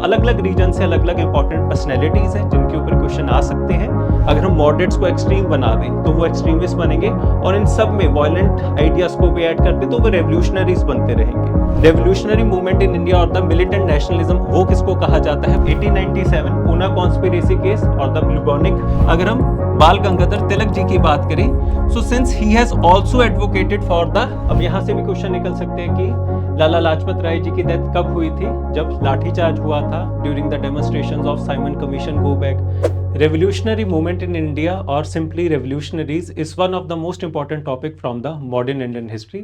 अलग अलग रीजन से अलग अलग इंपॉर्टेंट पर्सनैलिटीज हैं जिनके ऊपर क्वेश्चन आ सकते हैं। अगर हम मॉडरेट्स को एक्सट्रीम बना दें तो वो एक्सट्रीमिस्ट बनेंगे, और इन सब में वायलेंट आइडियाज को भी ऐड कर दें तो वो रेवोल्यूशनरीज बनते रहेंगे। रेवोल्यूशनरी मूवमेंट इन इंडिया और द मिलिटेंट नेशनलिज्म वो किसको कहा जाता है? 1897 पूना कॉन्स्पिरेसी केस और द ब्लूबॉनिक। अगर हम बाल गंगाधर तिलक जी की बात करें, so since he has also advocated for the, अब यहाँ से भी क्वेश्चन निकल सकते हैं कि लाला लाजपत राय जी की डेथ कब हुई थी? जब लाठीचार्ज हुआ था during the demonstrations of Simon commission go back. Revolutionary movement in India or simply revolutionaries is one of the most important topic from the modern Indian history,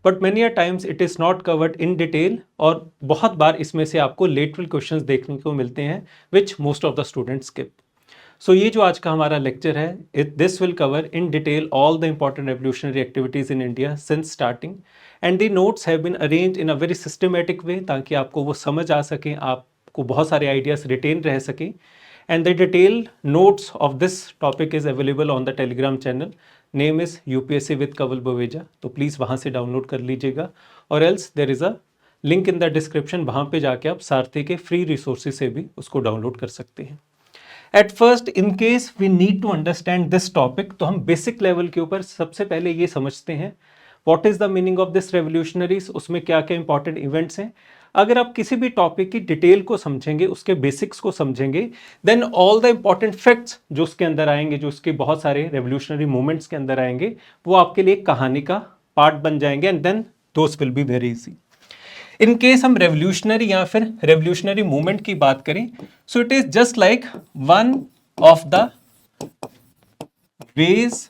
but many a times it is not covered in detail, और बहुत बार इसमें से आपको lateral questions देखने को मिलते हैं which most of the students skip. So ये जो आज का हमारा लेक्चर है, this will cover in detail all the important revolutionary activities in India since starting, and the notes have been arranged in a very systematic way ताकि आपको वो समझ आ सकें, आपको बहुत सारे आइडियाज रिटेन रह सकें। And the detailed notes of this topic is available on the Telegram channel. Name is UPSC with Kawal Baweja. तो प्लीज़ वहाँ से डाउनलोड कर लीजिएगा, और else there is a link in the description, वहाँ पे जाके आप सारथी के फ्री रिसोर्सेज से भी उसको डाउनलोड कर सकते हैं। At first, in case we need to understand this topic, तो हम बेसिक लेवल के ऊपर सबसे पहले ये समझते हैं what is the meaning of this revolutionaries, उसमें क्या क्या इंपॉर्टेंट इवेंट्स हैं। अगर आप किसी भी टॉपिक की डिटेल को समझेंगे, उसके बेसिक्स को समझेंगे, then all the important facts जो उसके अंदर आएंगे, जो उसके बहुत सारे रेवोल्यूशनरी मूवमेंट्स के अंदर आएंगे, वो आपके लिए कहानी का पार्ट बन जाएंगे, and then those will be very easy. In case हम रेवोल्यूशनरी या फिर रेवोल्यूशनरी मूवमेंट की बात करें, so it is just like one of the ways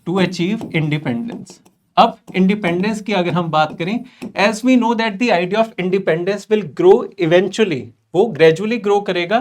to achieve independence. अब इंडिपेंडेंस की अगर हम बात करें, as we know that the idea of independence will grow eventually, वो ग्रेजुअली ग्रो करेगा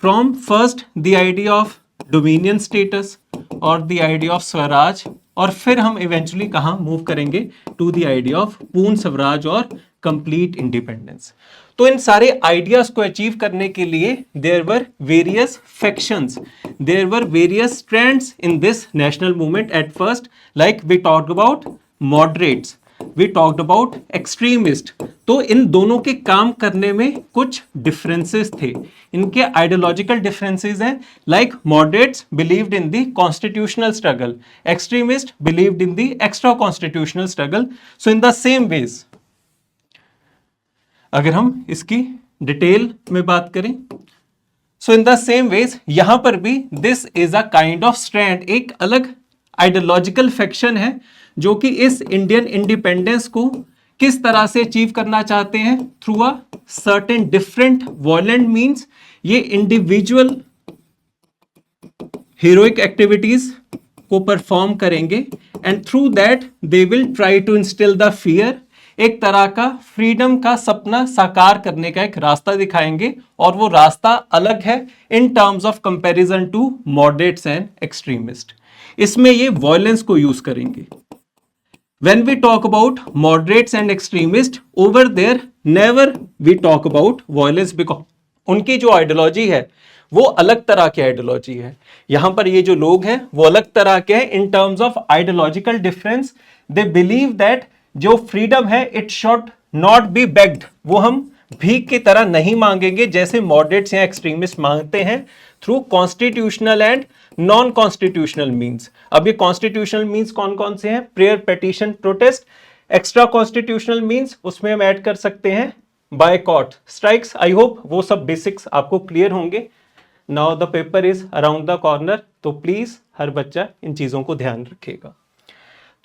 from first the idea of dominion status और the idea of Swaraj, और फिर हम इवेंचुअली कहाँ मूव करेंगे? टू द आइडिया ऑफ पूर्ण स्वराज और कंप्लीट इंडिपेंडेंस। तो इन सारे आइडियाज को अचीव करने के लिए there were various factions, there were various strands in this national movement at first, like we talked about moderates, we talked about extremist. तो इन दोनों के काम करने में कुछ डिफरेंसेस थे, इनके आइडियोलॉजिकल डिफरेंसेस हैं। Like moderates believed in the constitutional struggle, extremist believed in the extra constitutional struggle. So in the same ways, अगर हम इसकी डिटेल में बात करें, so in the same ways यहां पर भी this is a kind of strand, एक अलग आइडियोलॉजिकल फैक्शन है जो कि इस इंडियन इंडिपेंडेंस को किस तरह से अचीव करना चाहते हैं? Through a certain different violent means. ये इंडिविजुअल हीरोइक एक्टिविटीज को परफॉर्म करेंगे, and through that they will try to instil the fear, एक तरह का फ्रीडम का सपना साकार करने का एक रास्ता दिखाएंगे, और वो रास्ता अलग है in terms of comparison to moderates and extremist. इसमें ये वॉयलेंस को यूज करेंगे। When we talk about moderates and extremists, over there never we talk about violence, because उनकी जो आइडियोलॉजी है वो अलग तरह की आइडियोलॉजी है। यहां पर ये जो लोग हैं वो अलग तरह के हैं इन terms of ideological difference. They believe that जो फ्रीडम है it should not be bagged, वो हम भीख की तरह नहीं मांगेंगे जैसे मॉडरेट्स या एक्सट्रीमिस्ट मांगते हैं, through constitutional and non constitutional means. अब ये कॉन्स्टिट्यूशनल मीन्स कौन कौन से हैं? Prayer, petition, protest. Extra constitutional means उसमें हम ऐड कर सकते हैं बायकॉट, स्ट्राइक्स। आई होप वो सब बेसिक्स आपको क्लियर होंगे। Now the paper is around the corner, तो प्लीज हर बच्चा इन चीजों को ध्यान रखेगा।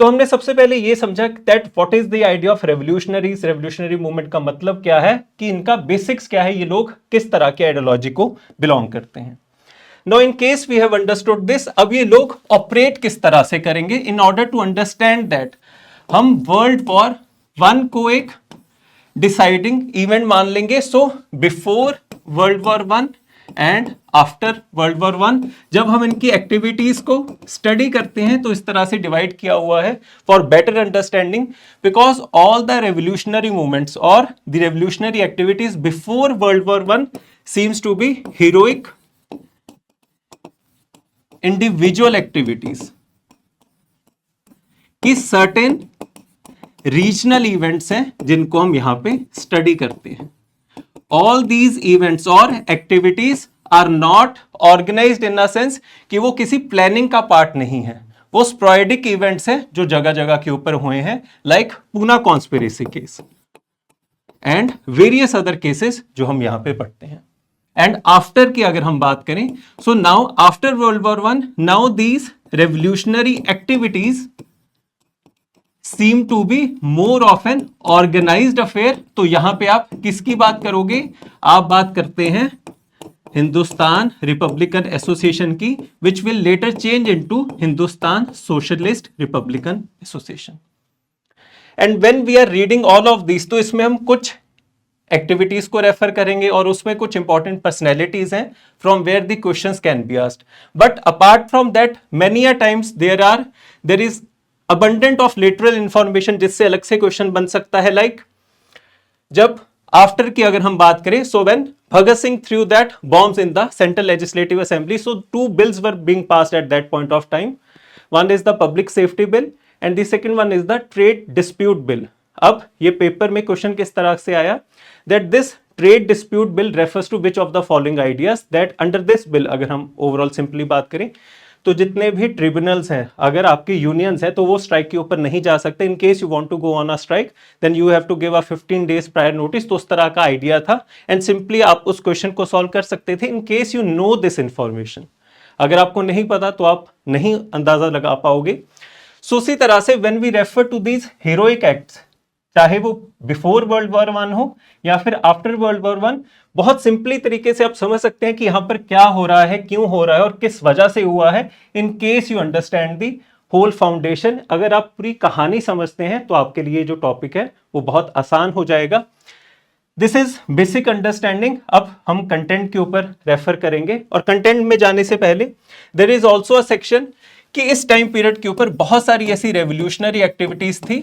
तो हमने सबसे पहले ये समझा that what is the idea of revolutionaries, revolutionary movement का मतलब क्या है, कि इनका बेसिक्स क्या है, ये लोग किस तरह के आइडियोलॉजी को बिलोंग करते हैं। Now in case we have understood this, अब ये लोग ऑपरेट किस तरह से करेंगे? In order to understand that, हम वर्ल्ड वॉर 1 को एक डिसाइडिंग इवेंट मान लेंगे। So before world war 1 and after world war 1, जब हम इनकी एक्टिविटीज को स्टडी करते हैं तो इस तरह से डिवाइड किया हुआ है for better understanding, because all the revolutionary movements और the revolutionary activities before world war 1 seems to be heroic individual activities की सर्टेन रीजनल इवेंट्स हैं जिनको हम यहां पे स्टडी करते हैं। ऑल दीज इवेंट्स और activities are not organised in a sense कि वो किसी प्लानिंग का पार्ट नहीं है, वो स्पोरेडिक इवेंट्स हैं जो जगह जगह के ऊपर हुए हैं, like Poona conspiracy case and various other cases जो हम यहां पे पढ़ते हैं। एंड आफ्टर की अगर हम बात करें, so now after world war one, now these revolutionary activities seem to be more of an organised affair. तो यहां पे आप किसकी बात करोगे? आप बात करते हैं हिंदुस्तान रिपब्लिकन एसोसिएशन की, which will later change into Hindustan socialist republican association. And when we are reading all of this, तो इसमें हम कुछ एक्टिविटीज को रेफर करेंगे और उसमें कुछ इंपॉर्टेंट पर्सनैलिटीज हैं from where the questions can be asked. But apart from that many a times there is abundant of literal information जिससे अलग से क्वेश्चन बन सकता है। लाइक जब आफ्टर की अगर हम बात करें, so when Bhagat Singh threw that bombs in the central legislative assembly, so two bills were being passed at that point of time. One is the public safety bill and the second one is the trade dispute bill. अब ये paper में question किस तरह से आया, that this trade dispute bill refers to which of the following ideas, that under this bill अगर हम overall simply बात करें तो जितने भी ट्रिब्यूनल्स हैं, अगर आपके यूनियंस हैं तो वो स्ट्राइक के ऊपर नहीं जा सकते। In case you want to go on a strike then you have to give a 15 days prior notice. तो उस तरह का आइडिया था एंड सिंपली आप उस क्वेश्चन को सॉल्व कर सकते थे इन case you know this information. अगर आपको नहीं पता तो आप नहीं अंदाजा लगा पाओगे। सो उसी तरह से when we refer to these heroic acts, चाहे वो बिफोर वर्ल्ड वॉर वन हो या फिर आफ्टर वर्ल्ड वॉर वन, बहुत सिंपली तरीके से आप समझ सकते हैं कि यहां पर क्या हो रहा है, क्यों हो रहा है और किस वजह से हुआ है। In case you understand the whole foundation, अगर आप पूरी कहानी समझते हैं तो आपके लिए जो टॉपिक है वो बहुत आसान हो जाएगा। This is basic understanding. अब हम कंटेंट के ऊपर रेफर करेंगे और कंटेंट में जाने से पहले there is also a section कि इस टाइम पीरियड के ऊपर बहुत सारी ऐसी रेवोल्यूशनरी एक्टिविटीज थी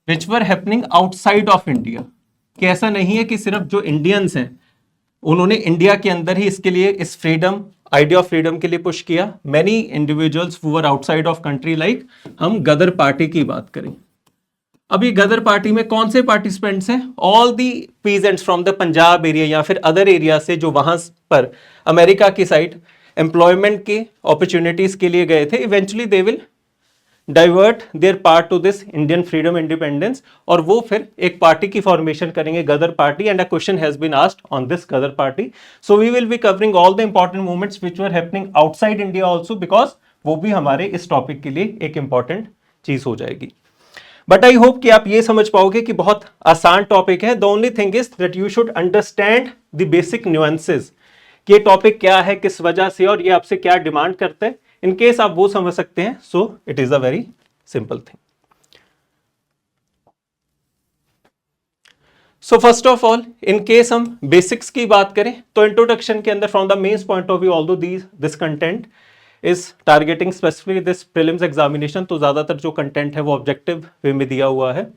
which were happening outside of India. कि ऐसा नहीं है कि सिर्फ जो इंडियंस हैं उन्होंने इंडिया के अंदर ही इसके लिए, इस फ्रीडम, आइडिया ऑफ फ्रीडम के लिए पुश किया। Many individuals who were outside of country, like हम गदर पार्टी की बात करें। अब ये गदर पार्टी में कौन से पार्टिसिपेंट्स हैं? All the peasants from the Punjab area या फिर अदर एरिया से जो वहां पर अमेरिका की साइड एम्प्लॉयमेंट की अपॉर्चुनिटीज के लिए गए थे। Eventually they will divert their part to this Indian freedom independence, और वो फिर एक पार्टी की फॉर्मेशन करेंगे, Ghadar party, and a question has been asked on this Ghadar party. So we will be covering all the important movements which were happening outside India also, because वो भी हमारे इस टॉपिक के लिए एक इंपॉर्टेंट चीज हो जाएगी। बट आई होप कि आप ये समझ पाओगे कि बहुत आसान टॉपिक है। The only thing is that you should understand the basic nuances कि ये टॉपिक क्या है, किस वजह से, और ये आपसे क्या डिमांड करते हैं। इन केस आप वो समझ सकते हैं, so it is a very simple thing. So first of all, in case हम बेसिक्स की बात करें तो इंट्रोडक्शन के अंदर from the mains point of view, although this content is targeting specifically this prelims examination, तो ज्यादातर जो कंटेंट है वो ऑब्जेक्टिव वे में दिया हुआ है।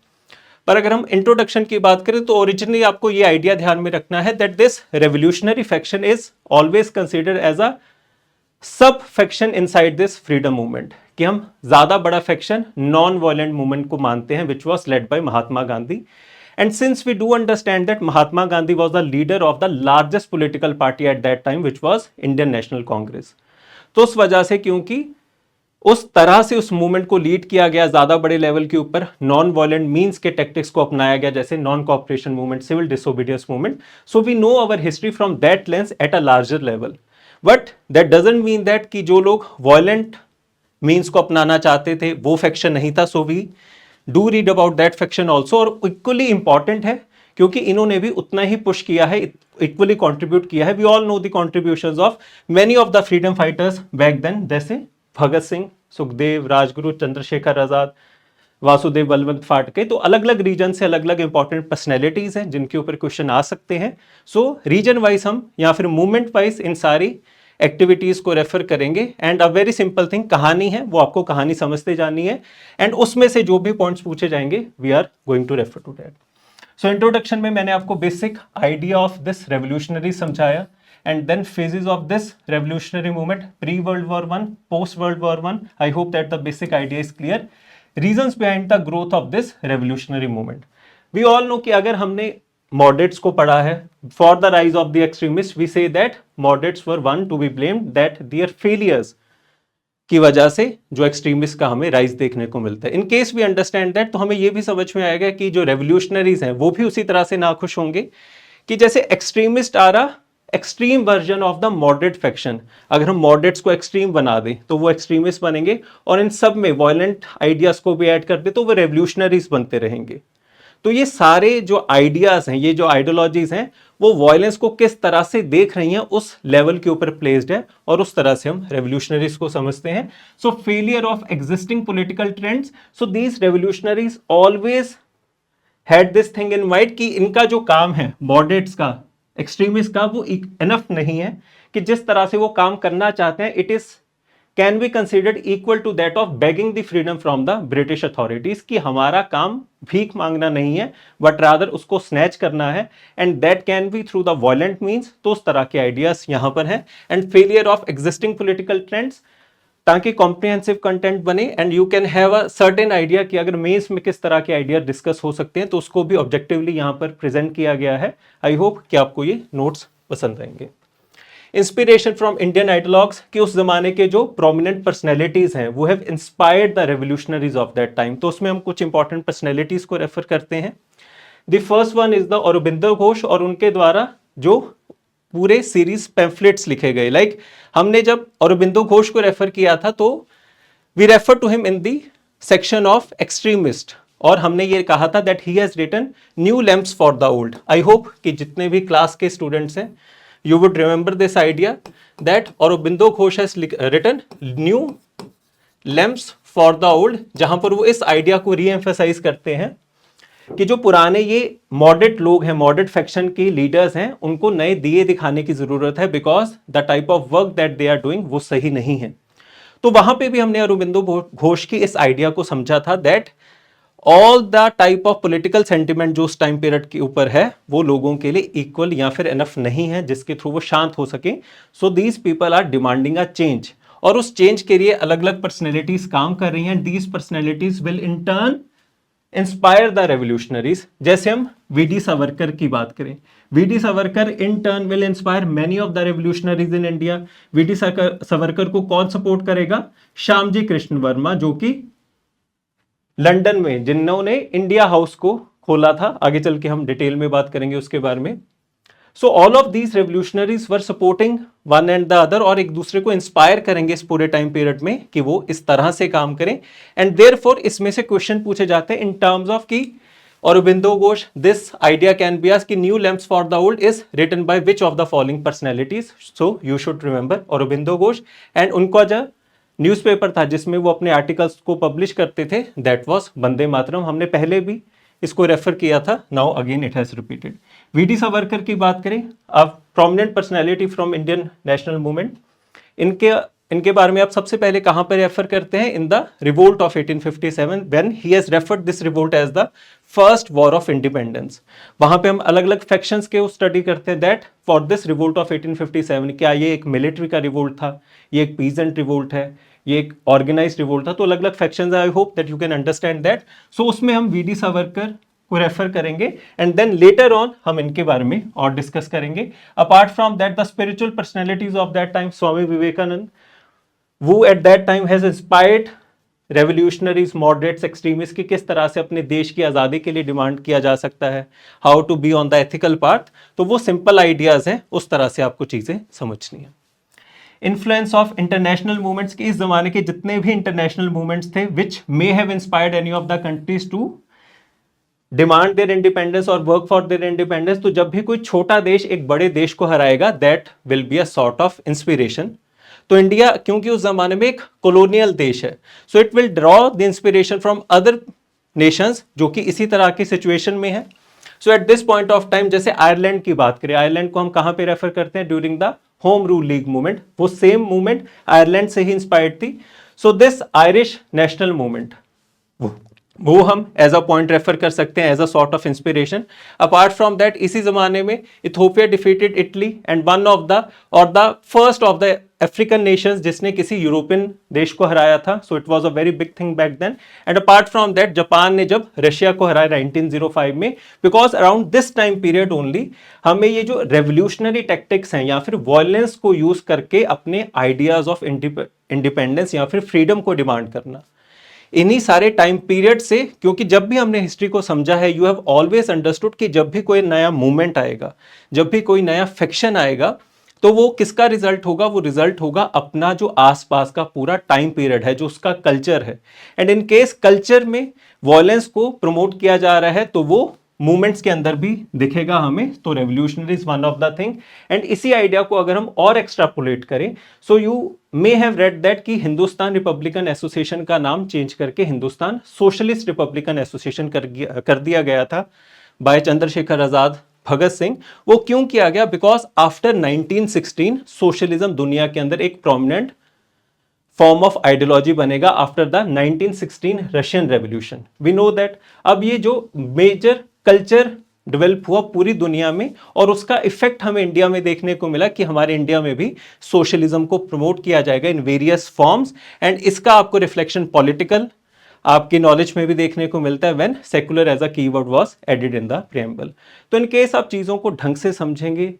पर अगर हम इंट्रोडक्शन की बात करें तो ओरिजिनली आपको ये आइडिया ध्यान में रखना है that this revolutionary faction is always considered as a sub faction inside this freedom movement, कि हम ज्यादा बड़ा फैक्शन नॉन वायलेंट मूवमेंट को मानते हैं which was led by Mahatma Gandhi. And since we do understand that Mahatma Gandhi was the leader of the largest political party at that time which was Indian National Congress, तो उस वजह से, क्योंकि उस तरह से उस मूवमेंट को लीड किया गया ज्यादा बड़े लेवल के ऊपर, नॉन वायलेंट मींस के टैक्टिक्स को अपनाया गया, जैसे non cooperation movement, civil disobedience movement. So we know our history from that lens at a larger level. But that doesn't mean that कि जो लोग वायलेंट मींस को अपनाना चाहते थे वो फैक्शन नहीं था। So we do read about that faction also, और इक्वली इंपॉर्टेंट है क्योंकि इन्होंने भी उतना ही पुश किया है, इक्वली कंट्रीब्यूट किया है। We all know the contributions of many of the freedom fighters back then, जैसे भगत सिंह, सुखदेव, राजगुरु, चंद्रशेखर आजाद, वासुदेव बलवंत फाटके। तो अलग अलग रीजन से अलग अलग इंपॉर्टेंट पर्सनैलिटीज हैं जिनके ऊपर क्वेश्चन आ सकते हैं। सो रीजन वाइज हम या फिर मूवमेंट वाइज इन सारी एक्टिविटीज को रेफर करेंगे। And a very simple thing, कहानी है वो आपको कहानी समझते जानी है, एंड उसमें से जो भी पॉइंट्स पूछे जाएंगे we are going to refer to that. So introduction में मैंने आपको basic idea of this revolutionary समझाया, and then phases of this revolutionary movement, pre-World War I, post-World War I. I hope that the basic idea is clear. Reasons behind the growth of this revolutionary movement. We all know कि अगर हमने moderates को पढ़ा है, for the rise of the extremist we see that moderates were one to be blamed that their failures की वजह से जो एक्सट्रीमिस्ट का हमें राइज देखने को मिलता है। In case we understand that, तो हमें ये भी समझ में आएगा कि जो रेवोल्यूशनरीज हैं वो भी उसी तरह से नाखुश होंगे कि जैसे एक्सट्रीमिस्ट आ रहा extreme version of the moderate faction, अगर हम मॉडरेट्स को एक्सट्रीम बना दें तो वो एक्सट्रीमिस्ट बनेंगे, और इन सब में वायलेंट आइडियाज को भी ऐड कर दे तो वो रेवोल्यूशनरीज बनते रहेंगे। तो ये सारे जो आइडियाज हैं, ये जो आइडियोलॉजीज हैं, वो वायलेंस को किस तरह से देख रही हैं उस लेवल के ऊपर प्लेस्ड है, और उस तरह से हम रेवोल्यूशनरीज को समझते हैं। सो failure of existing political trends, so these revolutionaries always had this thing in mind कि इनका जो काम है मॉडरेट्स का, एक्सट्रीमिस्ट का, वो इनफ नहीं है कि जिस तरह से वो काम करना चाहते हैं it is can be considered equal to that of begging the freedom from the British authorities, कि हमारा काम भीख मांगना नहीं है बट रादर उसको स्नैच करना है, and that can be through the violent means. तो उस तरह के आइडियाज यहां पर हैं। And failure of existing political trends, ताकि कॉम्प्रिहेंसिव कंटेंट बने and you can have a certain idea कि अगर मेंस में किस तरह के आइडिया डिस्कस हो सकते हैं, तो उसको भी ऑब्जेक्टिवली यहां पर प्रेजेंट किया गया है। आई होप कि आपको ये नोट्स पसंद आएंगे। इंस्पिरेशन फ्रॉम इंडियन आइडियोलॉग्स, कि उस जमाने के जो प्रोमिनेंट पर्सनैलिटीज हैं वो have inspired the revolutionaries of that time, तो उसमें हम कुछ इंपॉर्टेंट पर्सनैलिटीज को रेफर करते हैं। The first one is the Aurobindo Ghosh, और उनके द्वारा जो पूरे सीरीज पैम्फलेट्स लिखे गए, लाइक हमने जब औरोबिंदो घोष को रेफर किया था तो we refer to him in the section of extremist, और हमने ये कहा था that he has written new lamps for the old. I hope कि जितने भी क्लास के स्टूडेंट्स हैं you would remember this idea that Aurobindo Ghosh has written new lamps for the old, जहां पर वो इस आइडिया को री-एम्फसाइज करते हैं कि जो पुराने ये मॉडरेट लोग हैं, मॉडरेट फैक्शन के लीडर्स हैं, उनको नए दिए दिखाने की जरूरत है because the type of work that they are doing वो सही नहीं है। तो वहां पे भी हमने अरबिंदो घोष की इस आइडिया को समझा था that all the type of political sentiment जो उस टाइम पीरियड के ऊपर है वो लोगों के लिए इक्वल या फिर एनफ नहीं है जिसके थ्रू वो शांत हो सके। So these people are demanding a change, और उस चेंज के लिए अलग अलग पर्सनैलिटीज काम कर रही हैं। These personalities will in turn inspire the revolutionaries. जैसे हम वीडी सावरकर की बात करें, V D Savarkar in turn will inspire many of the revolutionaries in India. V D Savarkar को कौन सपोर्ट करेगा? श्यामजी कृष्ण वर्मा, जो कि लंदन में जिन्होंने इंडिया हाउस को खोला था। आगे चल के हम डिटेल में बात करेंगे उसके बारे में। So all of these revolutionaries were supporting one and the other, और एक दूसरे को इंस्पायर करेंगे इस पूरे टाइम पीरियड में कि वो इस तरह से काम करें। एंड देयरफॉर इसमें से क्वेश्चन पूछे जाते हैं इन टर्म्स ऑफ कि Aurobindo Ghosh, this idea can be asked कि new lamps for the old is written by which of the following personalities. So you should remember Aurobindo Ghosh, and उनका जो न्यूज़पेपर था जिसमें वो अपने आर्टिकल्स को पब्लिश करते थे दैट वाज वंदे मातरम। हमने पहले भी इसको रेफर किया था, now again it has repeated. V D Savarkar की बात करें, अब prominent personality from Indian national movement, इनके बारे में आप सबसे पहले कहां पर रेफर करते हैं? In the revolt of 1857 when he has referred this revolt as the first war of independence. वहां पे हम अलग अलग फैक्शंस के स्टडी करते हैं that for this revolt of 1857 क्या ये एक मिलिट्री का रिवोल्ट था, ये एक पीजेंट रिवोल्ट है, ये एक ऑर्गेनाइज्ड रिवोल्ट था। तो अलग अलग factions, I hope that you can understand that. So उसमें हम वीडी सावरकर को रेफर करेंगे एंड देन लेटर ऑन हम इनके बारे में और डिस्कस करेंगे। Apart from that the spiritual personalities of that time, Swami Vivekananda, वो at that time has inspired revolutionaries, moderates, extremist की किस तरह से अपने देश की आज़ादी के लिए डिमांड किया जा सकता है, how to be on the ethical path. तो वो सिंपल आइडियाज हैं, उस तरह से आपको चीज़ें समझनी है। इन्फ्लुएंस ऑफ इंटरनेशनल मूवमेंट्स की, इस जमाने के जितने भी इंटरनेशनल मूवमेंट्स थे which may have inspired any of the countries to demand their independence और वर्क फॉर देयर इंडिपेंडेंस। तो जब भी कोई छोटा देश एक बड़े देश को हराएगा that will be a sort of inspiration. तो इंडिया क्योंकि उस जमाने में एक कॉलोनियल देश है, so it will draw the inspiration from other nations जो कि इसी तरह की सिचुएशन में है। So at this point of time, जैसे आयरलैंड की बात करें, आयरलैंड को हम कहां पे रेफर करते हैं? During the home rule league movement. वो सेम मूवमेंट आयरलैंड से ही इंस्पायर्ड थी। So this Irish national movement वो हम एज अ पॉइंट रेफर कर सकते हैं, as a sort of inspiration. Apart from that इसी जमाने में Ethiopia defeated Italy and one of the or the first of the African nations जिसने किसी यूरोपियन देश को हराया था। So it was a very big thing back then. And apart from that Japan ने जब रशिया को हराया 1905 में, because around this time period only हमें ये जो रेवोल्यूशनरी टैक्टिक्स हैं या फिर वॉयलेंस को यूज करके अपने आइडियाज ऑफ इंडिपेंडेंस या फिर फ्रीडम को डिमांड करना, इन्हीं सारे टाइम पीरियड से, क्योंकि जब भी हमने हिस्ट्री को समझा है, यू हैव ऑलवेज अंडरस्टूड कि जब भी कोई नया मूवमेंट आएगा, जब भी कोई नया फिक्शन आएगा, तो वो किसका रिजल्ट होगा? वो रिजल्ट होगा अपना जो आसपास का पूरा टाइम पीरियड है, जो उसका कल्चर है। एंड इन केस कल्चर में वॉयलेंस को प्रमोट किया जा रहा है तो वो मूवमेंट्स के अंदर भी दिखेगा हमें। तो revolutionary is one of the thing. And इसी आइडिया को अगर हम और एक्स्ट्रापोलेट करें, so you may have read that कि हिंदुस्तान रिपब्लिकन एसोसिएशन का नाम चेंज करके हिंदुस्तान सोशलिस्ट रिपब्लिकन एसोसिएशन कर दिया गया था बाय चंद्रशेखर आजाद, भगत सिंह। वो क्यों किया गया? बिकॉज आफ्टर 1916 सोशलिज्म दुनिया के अंदर एक प्रोमिनेंट फॉर्म ऑफ आइडियोलॉजी बनेगा after the 1916 Russian revolution. We know that अब ये जो मेजर कल्चर डेवलप हुआ पूरी दुनिया में और उसका इफेक्ट हमें इंडिया में देखने को मिला कि हमारे इंडिया में भी सोशलिज्म को प्रमोट किया जाएगा इन वेरियस फॉर्म्स। एंड इसका आपको रिफ्लेक्शन पॉलिटिकल आपकी नॉलेज में भी देखने को मिलता है when secular as a keyword was added in the preamble. तो इन केस आप चीजों को ढंग से समझेंगे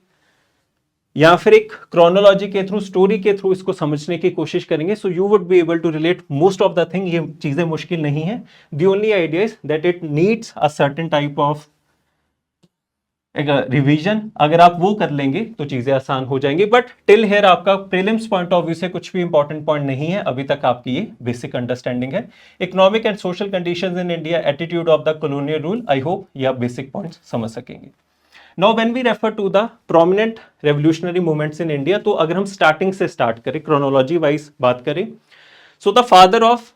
या फिर एक क्रोनोलॉजी के थ्रू, स्टोरी के थ्रू इसको समझने की कोशिश करेंगे, so you would be able to relate most of the thing. ये चीजें मुश्किल नहीं है। The only idea is that it needs a certain type of एक रिवीजन। अगर आप वो कर लेंगे तो चीजें आसान हो जाएंगी। बट टिल हेयर आपका प्रीलिम्स पॉइंट ऑफ व्यू से कुछ भी इंपॉर्टेंट पॉइंट नहीं है, अभी तक आपकी ये बेसिक अंडरस्टैंडिंग है। Economic and social conditions in India, attitude of the colonial rule, I hope ये आप बेसिक पॉइंट्स समझ सकेंगे। Now when we refer to the prominent revolutionary movements in India, तो अगर हम स्टार्टिंग से स्टार्ट करें, क्रोनोलॉजी वाइज बात करें, so the father of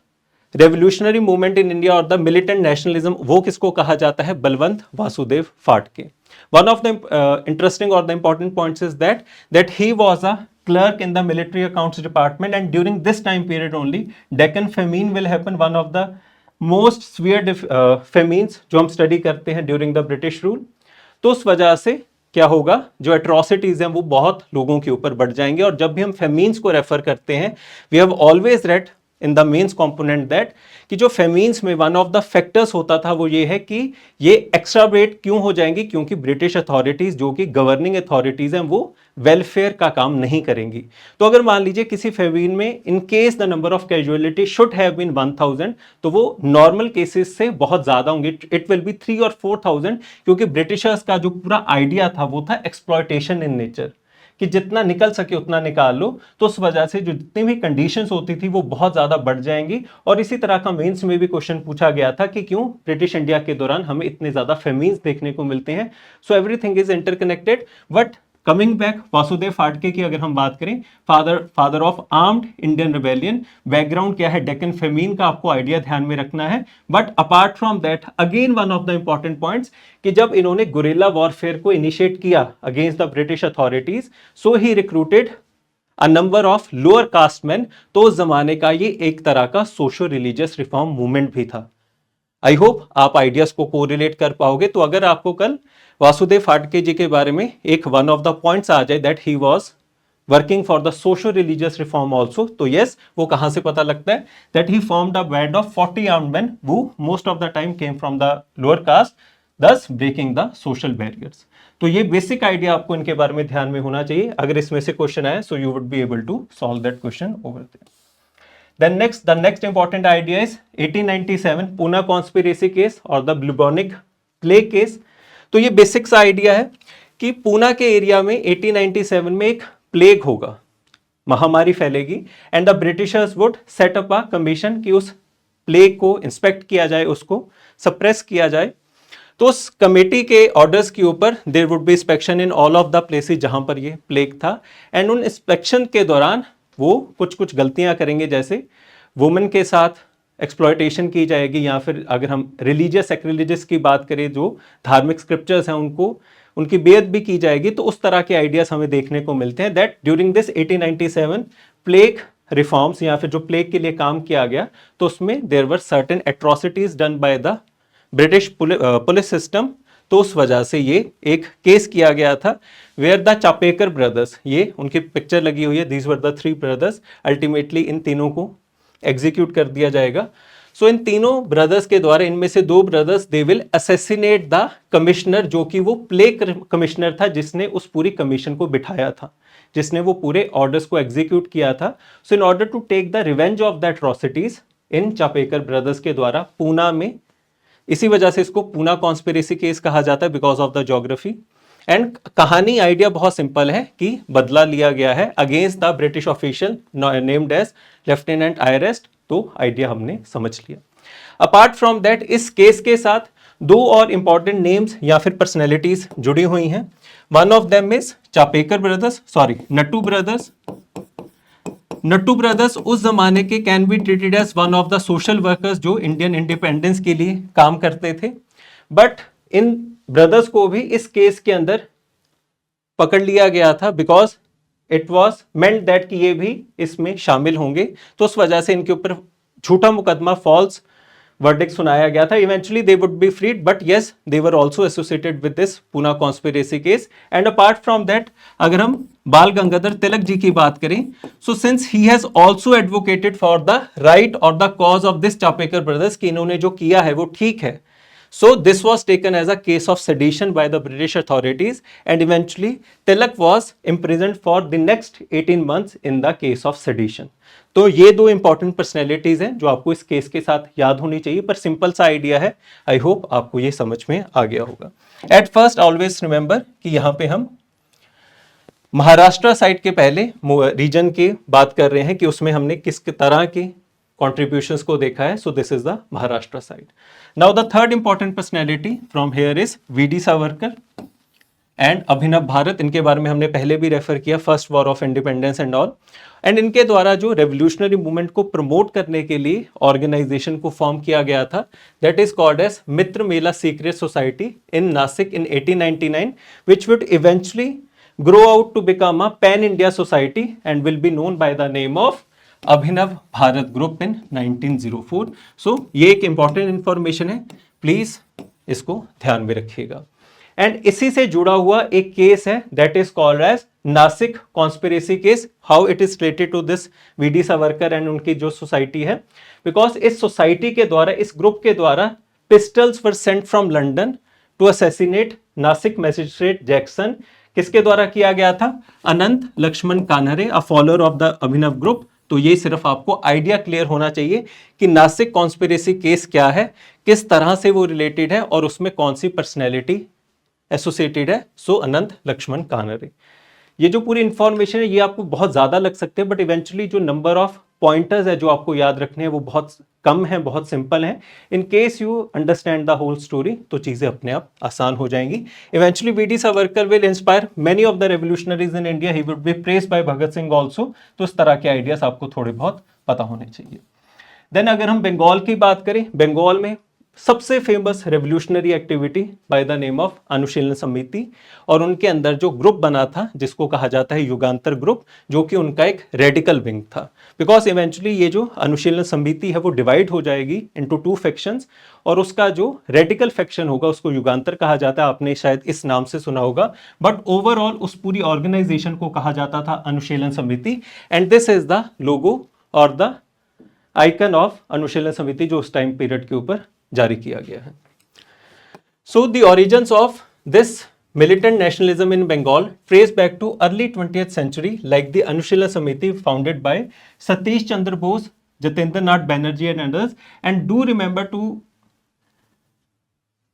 revolutionary movement in India और द मिलिटेंट नेशनलिज्म, वो किसको कहा जाता है? Balwant Vasudev फाटके। One of the interesting और the important points is that he was a clerk in the military accounts department, and during this time period only Deccan famine will happen, one of the most severe famines जो हम study करते हैं during the British rule. तो उस वजह से क्या होगा, जो एट्रोसिटीज हैं वो बहुत लोगों के ऊपर बढ़ जाएंगे। और जब भी हम फेमीन्स को रेफर करते हैं, we have always read in the mains component that कि जो फेमीन्स में वन ऑफ द फैक्टर्स होता था वो ये है कि ये एक्स्ट्राबरेट क्यों हो जाएंगी, क्योंकि ब्रिटिश अथॉरिटीज जो कि गवर्निंग अथॉरिटीज हैं वो वेलफेयर का काम नहीं करेंगी। तो अगर मान लीजिए किसी फेमीन में in case the number of casualty should have been 1000, तो वो नॉर्मल केसेस से बहुत ज्यादा होंगे, इट विल बी 3 और 4000, क्योंकि ब्रिटिशर्स का जो पूरा आइडिया था वो था एक्सप्लॉयटेशन इन नेचर, कि जितना निकल सके उतना निकाल लो। तो उस वजह से जो जितनी भी कंडीशंस होती थी वो बहुत ज्यादा बढ़ जाएंगी। और इसी तरह का मेंस में भी क्वेश्चन पूछा गया था कि क्यों ब्रिटिश इंडिया के दौरान हमें इतने ज्यादा फेमीन्स देखने को मिलते हैं। So everything is interconnected. But coming back Vasudev Phadke की अगर हम बात करें, father of armed Indian rebellion, background क्या है? डेक्कन फेमीन का आपको आइडिया ध्यान में रखना है। But apart from that again one of the important points कि जब इन्होंने गुरिल्ला वॉरफेयर को इनिशिएट किया against the British authorities, so he recruited a number of lower caste man. तो उस जमाने का ये एक तरह का सोशो रिलीजियस रिफॉर्म मूवमेंट भी था। आई होप आप आइडियाज को कोरिलेट कर पाओगे। तो अगर आपको कल वासुदेव फाटके जी के बारे में एक वन ऑफ द पॉइंट्स आ जाए that he was working for the socio religious reform also, तो यस, वो कहां से पता लगता है? That he formed a band of 40 armed man who most of the time came from the lower caste, thus breaking the social barriers। तो ये basic idea आपको इनके बारे में ध्यान में होना चाहिए। अगर इसमें से क्वेश्चन आए so you would be able to solve that question over there. Then the next important idea is 1897 Poona conspiracy case और द ब्लूबोनिक प्लेग केस। तो ये बेसिक सा आइडिया है कि पूना के एरिया में 1897 में एक प्लेग होगा, महामारी फैलेगी, and the Britishers would set up a commission कि उस प्लेग को इंस्पेक्ट किया जाए, उसको सप्रेस किया जाए। तो उस कमेटी के ऑर्डर्स के ऊपर there would be inspection in all of the places जहां पर ये प्लेग था। एंड उन इंस्पेक्शन के दौरान वो कुछ गलतियां करेंगे, जैसे वुमेन के साथ एक्सप्लॉयटेशन की जाएगी, या फिर अगर हम रिलीजियस सेक्रिलिजियस की बात करें, जो धार्मिक स्क्रिप्चर्स हैं उनको उनकी बेइज्जत भी की जाएगी। तो उस तरह के आइडियाज हमें देखने को मिलते हैं that during this 1897 plague reforms या फिर जो प्लेग के लिए काम किया गया, तो उसमें there were certain atrocities done by the British police system. तो उस वजह से ये एक केस किया गया था वेयर द चापेकर ब्रदर्स, ये उनकी पिक्चर लगी हुई है, these were the 3 brothers, ultimately इन तीनों को एग्जीक्यूट कर दिया जाएगा। सो इन तीनों ब्रदर्स के द्वारा इनमें से 2 brothers they will assassinate the commissioner, जो कि वो प्लेग कमिश्नर था जिसने उस पूरी कमीशन को बिठाया था, जिसने वो पूरे ऑर्डर्स को एग्जीक्यूट किया था। So in order to take the revenge of the atrocities, इन चापेकर ब्रदर्स के द्वारा पूना में, इसी वजह से इसको पूना कॉन्स्पिरेसी केस कहा जाता है because of the geography. And कहानी आइडिया बहुत सिंपल है कि बदला लिया गया है against the British official named as lieutenant Ayerst. तो आइडिया हमने समझ लिया। अपार्ट फ्रॉम दैट इस केस के साथ 2 और इंपॉर्टेंट नेम्स या फिर पर्सनैलिटीज जुड़ी हुई हैं। One of them is Chapekar brothers, sorry Natu brothers. Natu brothers उस जमाने के can be treated as one of the social workers जो इंडियन इंडिपेंडेंस के लिए काम करते थे। बट इन ब्रदर्स को भी इस केस के अंदर पकड़ लिया गया था because it was meant that कि ये भी इसमें शामिल होंगे। तो उस वजह से इनके ऊपर झूठा मुकदमा, फॉल्स वर्डिक्ट सुनाया गया था। Eventually they would be freed, but yes they were also associated with this Poona conspiracy case. And apart from that अगर हम बाल गंगाधर तिलक जी की बात करें, so since he has also advocated for the right और the cause of this Chapekar brothers, कि इन्होंने जो किया है वो ठीक है। So this was taken as a case of sedition by the British authorities and eventually Tilak was imprisoned for the next 18 months in the case of sedition. तो ये 2 इंपॉर्टेंट पर्सनैलिटीज हैं जो आपको इस केस के साथ याद होनी चाहिए, पर सिंपल सा आइडिया है। आई होप आपको ये समझ में आ गया होगा। एट फर्स्ट ऑलवेज रिमेंबर कि यहाँ पे हम महाराष्ट्र साइड के पहले रीजन की बात कर रहे हैं कि उसमें हमने किस तरह के contributions को देखा है। So this is the Maharashtra side. Now the third important personality from here is V D Savarkar and Abhinav Bharat. इनके बारे में हमने पहले भी रेफर किया, first war of independence and all. And इनके द्वारा जो रेवोल्यूशनरी मूवमेंट को प्रमोट करने के लिए ऑर्गेनाइजेशन को फॉर्म किया गया था, that is called as Mitra Mela secret society in Nashik in 1899, which would eventually grow out to become a pan India society and will be known by the name of Abhinav Bharat group in 1904। सो ये एक important information है, please इसको ध्यान में रखिएगा। And इसी से जुड़ा हुआ एक केस है that is called as Nashik conspiracy case. How it is related to this V D Savarkar and उनकी जो सोसाइटी है, बिकॉज इस सोसाइटी के द्वारा, इस ग्रुप के द्वारा pistols were sent from London to assassinate Nashik magistrate Jackson. किसके द्वारा किया गया था? Anant Laxman Kanhare, a follower of the Abhinav group. तो ये सिर्फ आपको आइडिया क्लियर होना चाहिए कि नासिक कॉन्स्पिरेसी केस क्या है, किस तरह से वो रिलेटेड है और उसमें कौन सी पर्सनैलिटी एसोसिएटेड है। सो अनंत लक्ष्मण कान्हरे। ये जो पूरी इंफॉर्मेशन है ये आपको बहुत ज्यादा लग सकते हैं, बट इवेंचुअली जो नंबर ऑफ पॉइंटर्स है जो आपको याद रखने हैं वो बहुत कम है, बहुत सिंपल है। In case you understand the whole story तो चीजें अपने आप आसान हो जाएंगी। Eventually V D Savarkar will inspire many of the revolutionaries in India, he would be praised by Bhagat Singh also. तो इस तरह के आइडियाज आपको थोड़े बहुत पता होने चाहिए। देन अगर हम बंगाल की बात करें, बंगाल में सबसे famous revolutionary activity by the name of Anushilan Samiti, और उनके अंदर जो ग्रुप बना था जिसको कहा जाता है युगांतर ग्रुप, जो कि उनका एक रेडिकल विंग था। बिकॉज इवेंचुअली ये जो अनुशीलन समिति है वो डिवाइड हो जाएगी इनटू 2 फैक्शंस, और उसका जो रेडिकल फैक्शन होगा उसको युगांतर कहा जाता है। आपने शायद इस नाम से सुना होगा, बट ओवरऑल उस पूरी ऑर्गेनाइजेशन को कहा जाता था अनुशीलन समिति। And this is the logo और द आइकन ऑफ अनुशीलन समिति जो उस टाइम पीरियड के ऊपर जारी किया गया है। So the origins of this militant nationalism in Bengal trace back to early 20th century, like the Anushila Samiti founded by Satish Chandra Bose, Jatendra Nath Banerjee and others. And do remember to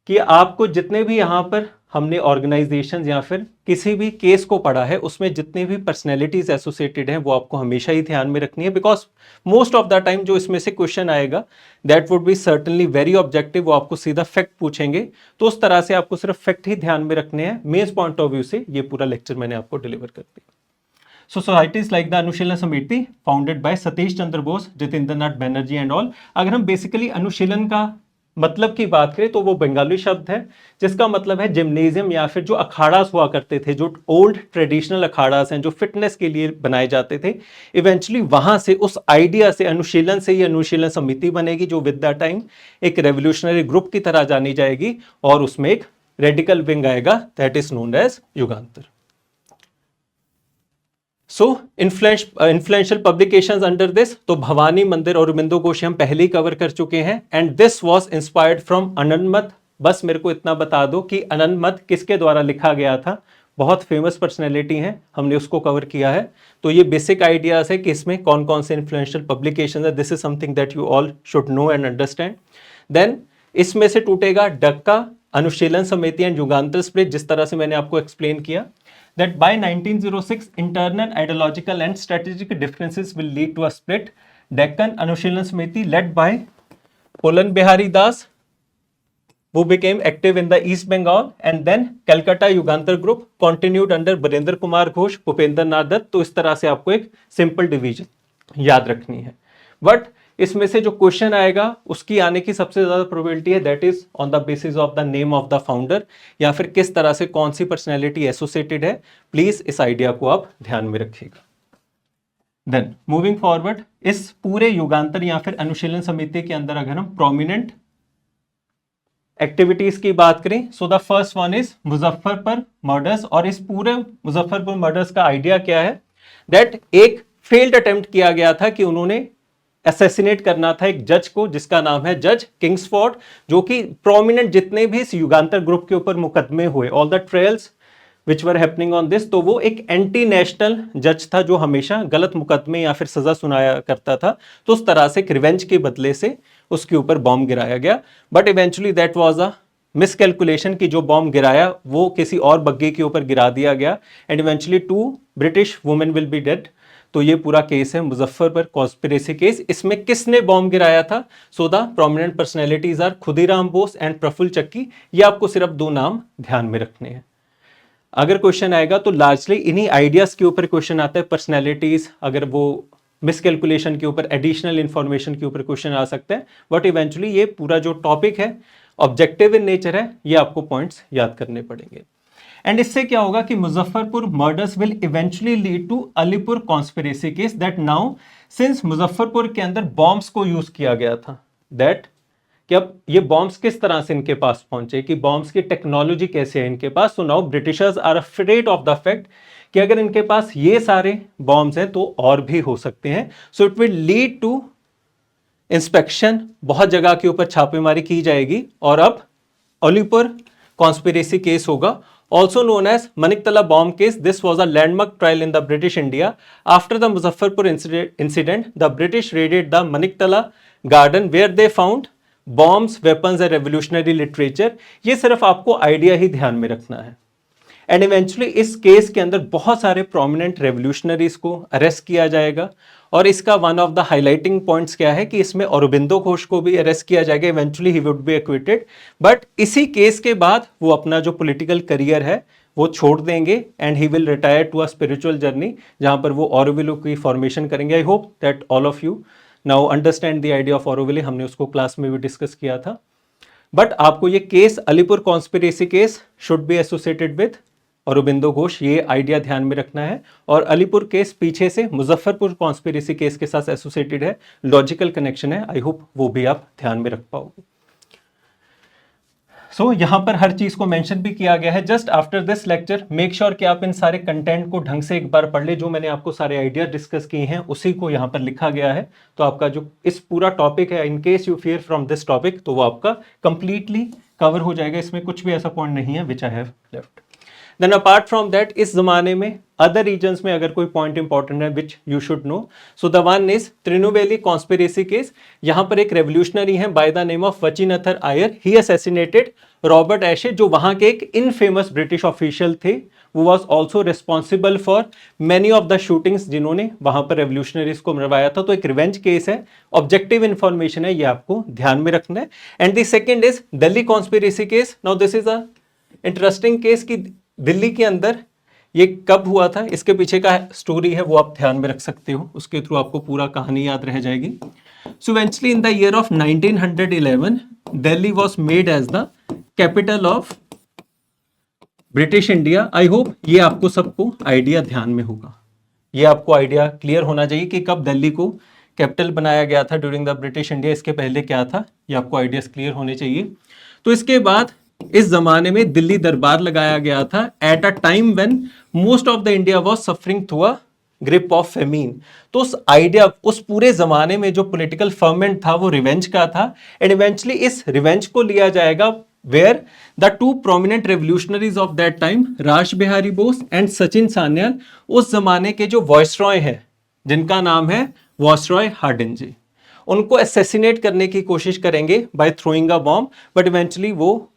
कि आपको जितने भी यहाँ पर हमने organisation या फिर किसी भी केस को पढ़ा है उसमें जितने भी पर्सनैलिटीज एसोसिएटेड हैं वो आपको हमेशा ही ध्यान में रखनी है, because most of the time जो इसमें से क्वेश्चन आएगा that would be certainly very objective. वो आपको सीधा फैक्ट पूछेंगे, तो उस तरह से आपको सिर्फ फैक्ट ही ध्यान में रखने हैं। मेंस पॉइंट ऑफ व्यू से ये पूरा लेक्चर मैंने आपको डिलीवर कर दिया। So societies like the Anushilana Samiti founded by Satish Chandra Bose, Jatendra Nath Banerjee and all. अगर हम बेसिकली अनुशीलन का मतलब की बात करें तो वो बंगाली शब्द है जिसका मतलब है जिम्नेजियम या फिर जो अखाड़ास हुआ करते थे, जो ओल्ड ट्रेडिशनल अखाड़ास हैं जो फिटनेस के लिए बनाए जाते थे। इवेंचुअली वहां से उस आइडिया से, अनुशीलन से ये अनुशीलन समिति बनेगी जो विद द टाइम एक रेवोल्यूशनरी ग्रुप की तरह जानी जाएगी और उसमें एक रेडिकल विंग आएगा, that is known as Yugantar. So influential publications under this, तो भवानी मंदिर और अरबिंदो घोष हम पहले ही कवर कर चुके हैं। And this was inspired from Anand Math. बस मेरे को इतना बता दो कि अनंत मत किसके द्वारा लिखा गया था, बहुत फेमस पर्सनैलिटी हैं, हमने उसको कवर किया है। तो ये बेसिक आइडियाज है कि इसमें कौन कौन से इन्फ्लुएंशियल पब्लिकेशन है। This is something that you all should know and understand. Then इसमें से टूटेगा डक्का, अनुशीलन समिति एंड युगांतर स्प्लिट, जिस तरह से मैंने आपको एक्सप्लेन किया। That by 1906 internal ideological and strategic differences will lead to a split. Deccan Anushilan Samiti led by Pulan Bihari Das, who became active in the East Bengal, and then Calcutta Yugantar Group continued under Birendra Kumar Ghosh, Bhupendra Nath Dutt। तो इस तरह से आपको एक simple division याद रखनी है। But इसमें से जो क्वेश्चन आएगा उसकी आने की सबसे ज्यादा प्रोबेबिलिटी है that is on the basis of the name of the founder, या फिर किस तरह से कौन सी पर्सनैलिटी एसोसिएटेड है। प्लीज इस आइडिया को आप ध्यान में रखिएगा। देन मूविंग फॉरवर्ड, इस पूरे युगांतर या फिर अनुशीलन समिति के अंदर अगर हम प्रोमिनेंट एक्टिविटीज की बात करें, so the first one is Muzaffarpur murders. और इस पूरे मुजफ्फरपुर मर्डर्स का आइडिया क्या है, दैट एक फेल्ड अटेम्प्ट किया गया था कि उन्होंने असैसिनेट करना था एक जज को जिसका नाम है जज किंग्सफोर्ड, जो कि प्रोमिनेंट जितने भी इस युगांतर ग्रुप के ऊपर मुकदमे हुए, all the trials which were happening on this, तो वो एक एंटी नेशनल जज था जो हमेशा गलत मुकदमे या फिर सजा सुनाया करता था। तो उस तरह से रिवेंज के बदले से उसके ऊपर बॉम्ब गिराया गया। But eventually that was a miscalculation कि जो बॉम्ब गिराया वो किसी और बग्गे के ऊपर गिरा दिया गया, and eventually 2 British women will be dead. तो ये पूरा केस है मुजफ्फरपुर कॉन्स्पिरेसी केस। इसमें किसने बॉम्ब गिराया था, so the prominent personalities are Khudiram Bose and Prafulla Chaki. ये आपको सिर्फ 2 नाम ध्यान में रखने हैं। अगर क्वेश्चन आएगा तो लार्जली इन्हीं आइडियाज के ऊपर क्वेश्चन आता है। पर्सनैलिटीज, अगर वो मिसकैलकुलेशन के ऊपर, एडिशनल इंफॉर्मेशन के ऊपर क्वेश्चन आ सकते हैं। बट इवेंचुअली ये पूरा जो टॉपिक है ऑब्जेक्टिव इन नेचर है, ये आपको पॉइंट्स याद करने पड़ेंगे। एंड इससे क्या होगा कि Muzaffarpur murders will eventually lead to Alipur conspiracy case, that now since Muzaffarpur के अंदर बॉम्ब्स को यूज किया गया था, दैट कि अब ये बॉम्ब्स किस तरह से इनके पास पहुंचे, कि बॉम्ब्स की टेक्नोलॉजी कैसे है इनके पास। So now Britishers are afraid of the fact कि अगर इनके पास ये सारे बॉम्ब्स हैं तो और भी हो सकते हैं। So it will lead to inspection, बहुत जगह के ऊपर छापेमारी की जाएगी और अब अलीपुर कॉन्स्पिरेसी केस होगा, also known as Maniktala bomb case. This was a landmark trial in the British India. After the Muzaffarpur incident, the British raided the Maniktala garden where they found bombs, weapons and revolutionary literature. ये सिर्फ आपको idea ही ध्यान में रखना है। And eventually इस case के अंदर बहुत सारे प्रोमिनेंट रेवोल्यूशनरीज को अरेस्ट किया जाएगा, और इसका one of the highlighting points क्या है कि इसमें अरबिंदो घोष को भी अरेस्ट किया जाएगा। Eventually he would B acquitted, but इसी केस के बाद वो अपना जो पॉलिटिकल करियर है वो छोड़ देंगे and he will retire to a spiritual journey, जहां पर वो ऑरोविले की फॉर्मेशन करेंगे। I hope that all of you now understand the idea of Auroville. हमने उसको क्लास में भी डिस्कस किया था। बट आपको ये case Alipur conspiracy case should be associated with Aurobindo Ghosh, ये आइडिया ध्यान में रखना है। और अलीपुर केस पीछे से मुजफ्फरपुर कॉन्स्पिरेसी केस के साथ एसोसिएटेड है, लॉजिकल कनेक्शन है। आई होप वो भी आप ध्यान में रख पाओगे। सो यहां पर हर चीज को मेंशन भी किया गया है। Just after this lecture make sure कि आप इन सारे कंटेंट को ढंग से एक बार पढ़ ले। जो मैंने आपको सारे आइडिया डिस्कस किए हैं उसी को यहां पर लिखा गया है। तो आपका जो इस पूरा टॉपिक है, in case you fear from this topic, तो वो आपका कंप्लीटली कवर हो जाएगा। इसमें कुछ भी ऐसा पॉइंट नहीं है which I have left. Then apart from that, इस जमाने में अदर रीजन्स में अगर कोई पॉइंट इंपॉर्टेंट है which you should know, so the one is Tirunelveli conspiracy case. यहां पर एक रेवोल्यूशनरी है by the name of Vanchinathar Iyer, he assassinated Robert Ashe, जो वहां के एक इनफेमस ब्रिटिश ऑफिशियल थे। वो was also responsible for many of the shootings जिन्होंने वहां पर रेवोल्यूशनरीज को मरवाया था। तो एक रिवेंज केस है, ऑब्जेक्टिव इंफॉर्मेशन है, ये आपको ध्यान में रखना है। And the second is Delhi conspiracy case. Now this is a interesting case कि दिल्ली के अंदर ये कब हुआ था, इसके पीछे का स्टोरी है वो आप ध्यान में रख सकते हो, उसके थ्रू आपको पूरा कहानी याद रह जाएगी। So eventually in the year of 1911 Delhi was made as the capital of British India. आई होप ये आपको सबको आइडिया ध्यान में होगा, ये आपको आइडिया क्लियर होना चाहिए कि कब दिल्ली को कैपिटल बनाया गया था ड्यूरिंग द ब्रिटिश इंडिया, इसके पहले क्या था, ये आपको आइडियाज क्लियर होने चाहिए। तो इसके बाद इस जमाने में दिल्ली दरबार लगाया गया था at a time when most of the India was suffering through a grip of famine. तो उस आइडिया, उस पूरे जमाने में जो पॉलिटिकल फर्मेंट था वो रिवेंज का था, एंड इवेंचुअली इस रिवेंज को लिया जाएगा where the two prominent revolutionaries of that time, Raj Bihari Bose and Sachin Sanyal, उस जमाने के जो वॉइसरॉय हैं जिनका नाम है वॉइसरॉय हार्डिंजे, उनको असैसिनेट करने की कोशिश करेंगे by throwing a bomb, but eventually वो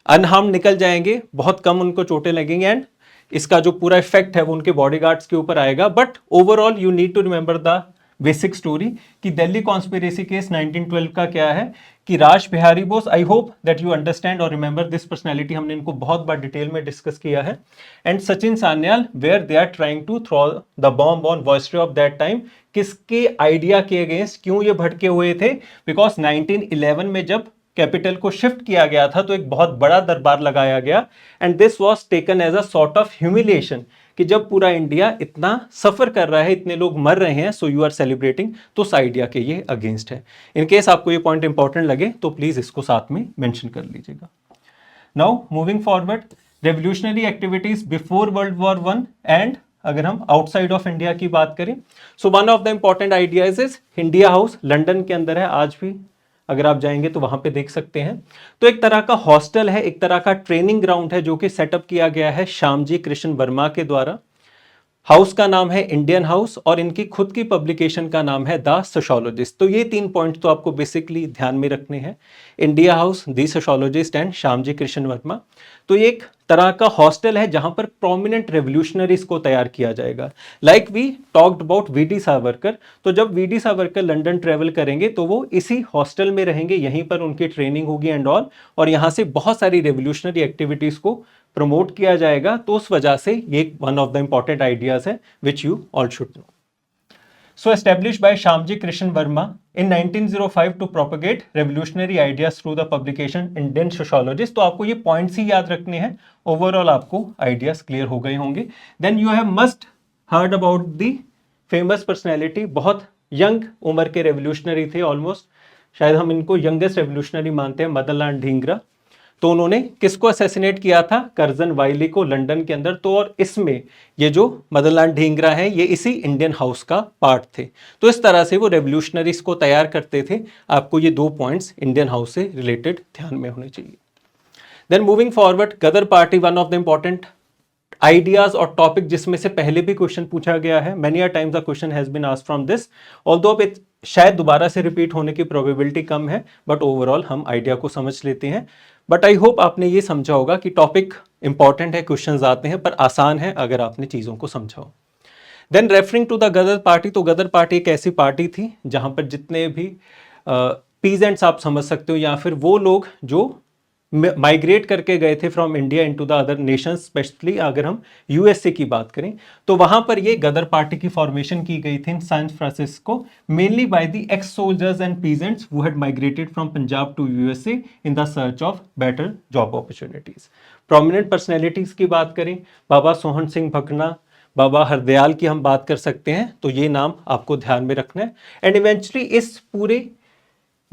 अनहार्म निकल जाएंगे, बहुत कम उनको चोटें लगेंगी, एंड इसका जो पूरा इफेक्ट है वो उनके बॉडीगार्ड्स के ऊपर आएगा। But overall you need to remember the basic story कि दिल्ली कॉन्स्पिरेसी केस 1912 का क्या है कि Raj Bihari Bose, I hope that you understand और रिमेंबर दिस पर्सनैलिटी, हमने इनको बहुत बार डिटेल में डिस्कस किया है, and Sachin Sanyal where they are trying to throw the bomb on viceroy of that time. किसके आइडिया के अगेंस्ट, क्यों ये भटके हुए थे, बिकॉज 1911 में जब कैपिटल को शिफ्ट किया गया था तो एक बहुत बड़ा दरबार लगाया गया, and this was taken as a sort of humiliation कि जब पूरा इंडिया इतना सफर कर रहा है, इतने लोग मर रहे हैं, सो यू आर सेलिब्रेटिंग, तो उस आइडिया के ये अगेंस्ट है। इन केस आपको ये पॉइंट इंपॉर्टेंट लगे तो प्लीज इसको साथ में मेंशन कर लीजिएगा। Now moving forward, revolutionary activities before world war one, and अगर हम आउटसाइड ऑफ इंडिया की बात करें, सो one of the important ideas is India house, London के अंदर है, आज भी अगर आप जाएंगे तो वहां पे देख सकते हैं। तो एक तरह का हॉस्टल है, एक तरह का ट्रेनिंग ग्राउंड है जो कि सेटअप किया गया है श्यामजी कृष्ण वर्मा के द्वारा। हाउस का नाम है इंडियन हाउस और इनकी खुद की पब्लिकेशन का नाम है द सोशियोलॉजिस्ट। तो ये 3 पॉइंट तो आपको बेसिकली ध्यान में रखने हैं, India house, the sociologist and Shyamji Krishna Verma. तो ये एक तरह का हॉस्टल है जहां पर प्रोमिनेंट रेवोल्यूशनरीज को तैयार किया जाएगा। Like we talked about V D Savarkar, तो जब वीडी सावरकर लंदन ट्रेवल करेंगे तो वो इसी हॉस्टल में रहेंगे, यहीं पर उनकी ट्रेनिंग होगी एंड ऑल, और यहाँ से बहुत सारी रेवोल्यूशनरी एक्टिविटीज को प्रमोट किया जाएगा। तो उस वजह से ये one of the important ideas है which you all should know. So established by Shyamji Krishan Verma in 1905 to propagate revolutionary ideas through the publication Indian Sociologist। तो आपको ये पॉइंट्स ही याद रखने हैं, ओवरऑल आपको आइडियाज क्लियर हो गए होंगे। Then you have must heard about the famous personality, बहुत यंग उम्र के रेवोल्यूशनरी थे, ऑलमोस्ट शायद हम इनको यंगेस्ट रेवोल्यूशनरी मानते हैं, मदनलाल ढींगरा। तो उन्होंने किसको असैसिनेट किया था, कर्जन वाइली को, लंदन के अंदर। तो और इसमें ये जो मदनलाल ढींगरा है ये इसी इंडियन हाउस का पार्ट थे। तो इस तरह से वो रेवोल्यूशनरीज को तैयार करते थे। आपको ये 2 पॉइंट्स इंडियन हाउस से रिलेटेड ध्यान में होने चाहिए। Then moving forward, Ghadar party, one of the important ideas और टॉपिक जिसमें से पहले भी क्वेश्चन पूछा गया है, many a times the question has been asked from this, although it शायद दोबारा से रिपीट होने की प्रोबेबिलिटी कम है, बट ओवरऑल हम आइडिया को समझ लेते हैं। बट आई होप आपने ये समझा होगा कि टॉपिक इंपॉर्टेंट है, क्वेश्चंस आते हैं, पर आसान है अगर आपने चीजों को समझा हो। Then referring to the Ghadar party, तो गदर पार्टी एक ऐसी पार्टी थी जहां पर जितने भी पीजेंट्स आप समझ सकते हो, या फिर वो लोग जो माइग्रेट करके गए थे from India into the other nation, specially अगर हम यूएसए की बात करें, तो वहां पर ये गदर पार्टी की फॉर्मेशन की गई थी in San Francisco, mainly by the ex soldiers and peasants who had migrated from Punjab to USA in the search of better job opportunities. Prominent personalities की बात करें, बाबा सोहन सिंह भकना, बाबा हरदयाल की हम बात कर सकते हैं, तो ये नाम आपको ध्यान में रखना है। एंड इवेंचुअली इस पूरे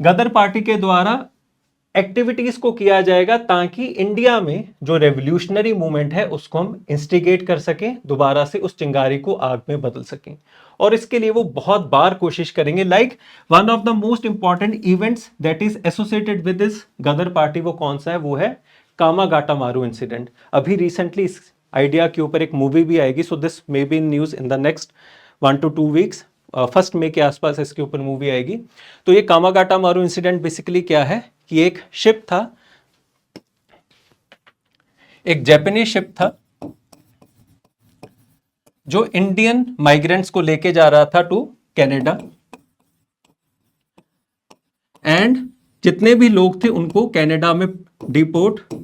गदर पार्टी के द्वारा एक्टिविटीज को किया जाएगा ताकि इंडिया में जो रेवोल्यूशनरी मूवमेंट है उसको हम इंस्टिगेट कर सकें, दोबारा से उस चिंगारी को आग में बदल सकें। और इसके लिए वो बहुत बार कोशिश करेंगे। Like one of the most important events that is associated with this Ghadar party, वो कौन सा है, वो है कामागाटा मारू इंसिडेंट। अभी रिसेंटली इस आइडिया के ऊपर एक मूवी भी आएगी, so this may be in news in the next 1 to 2 weeks, 1 मई के आसपास इसके ऊपर मूवी आएगी। तो ये कामागाटा मारू इंसिडेंट बेसिकली क्या है कि एक शिप था, एक जापानीज शिप था जो इंडियन माइग्रेंट्स को लेके जा रहा था टू कनाडा, एंड जितने भी लोग थे उनको कनाडा में डिपोर्ट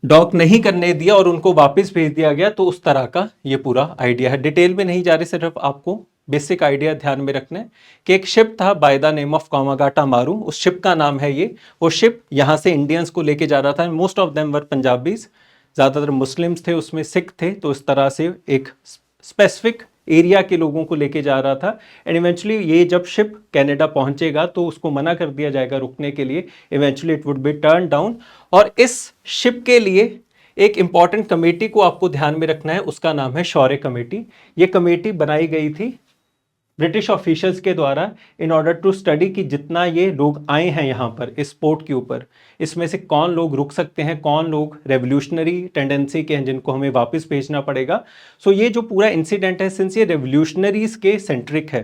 डॉक नहीं करने दिया और उनको वापस भेज दिया गया। तो उस तरह का ये पूरा आइडिया है, डिटेल में नहीं जा रहे, सिर्फ आपको बेसिक आइडिया ध्यान में रखना है कि एक शिप था बाय द नेम ऑफ कामागाटा मारू, उस शिप का नाम है ये। वो शिप यहाँ से इंडियंस को लेके जा रहा था, most of them were Punjabis, ज़्यादातर मुस्लिम्स थे, उसमें सिख थे, तो इस तरह से एक स्पेसिफिक एरिया के लोगों को लेके जा रहा था। एंड इवेंचुअली ये जब शिप कनाडा पहुंचेगा तो उसको मना कर दिया जाएगा रुकने के लिए, eventually it would be turn down. और इस शिप के लिए एक इंपॉर्टेंट कमेटी को आपको ध्यान में रखना है, उसका नाम है शौर्य कमेटी। ये कमेटी बनाई गई थी ब्रिटिश ऑफिशियल्स के द्वारा इन ऑर्डर टू स्टडी कि जितना ये लोग आए हैं यहाँ पर इस पोर्ट के ऊपर, इसमें से कौन लोग रुक सकते हैं, कौन लोग रेवोल्यूशनरी टेंडेंसी के हैं जिनको हमें वापस भेजना पड़ेगा। सो ये जो पूरा इंसिडेंट है, सिंस ये रेवोल्यूशनरीज के सेंट्रिक है,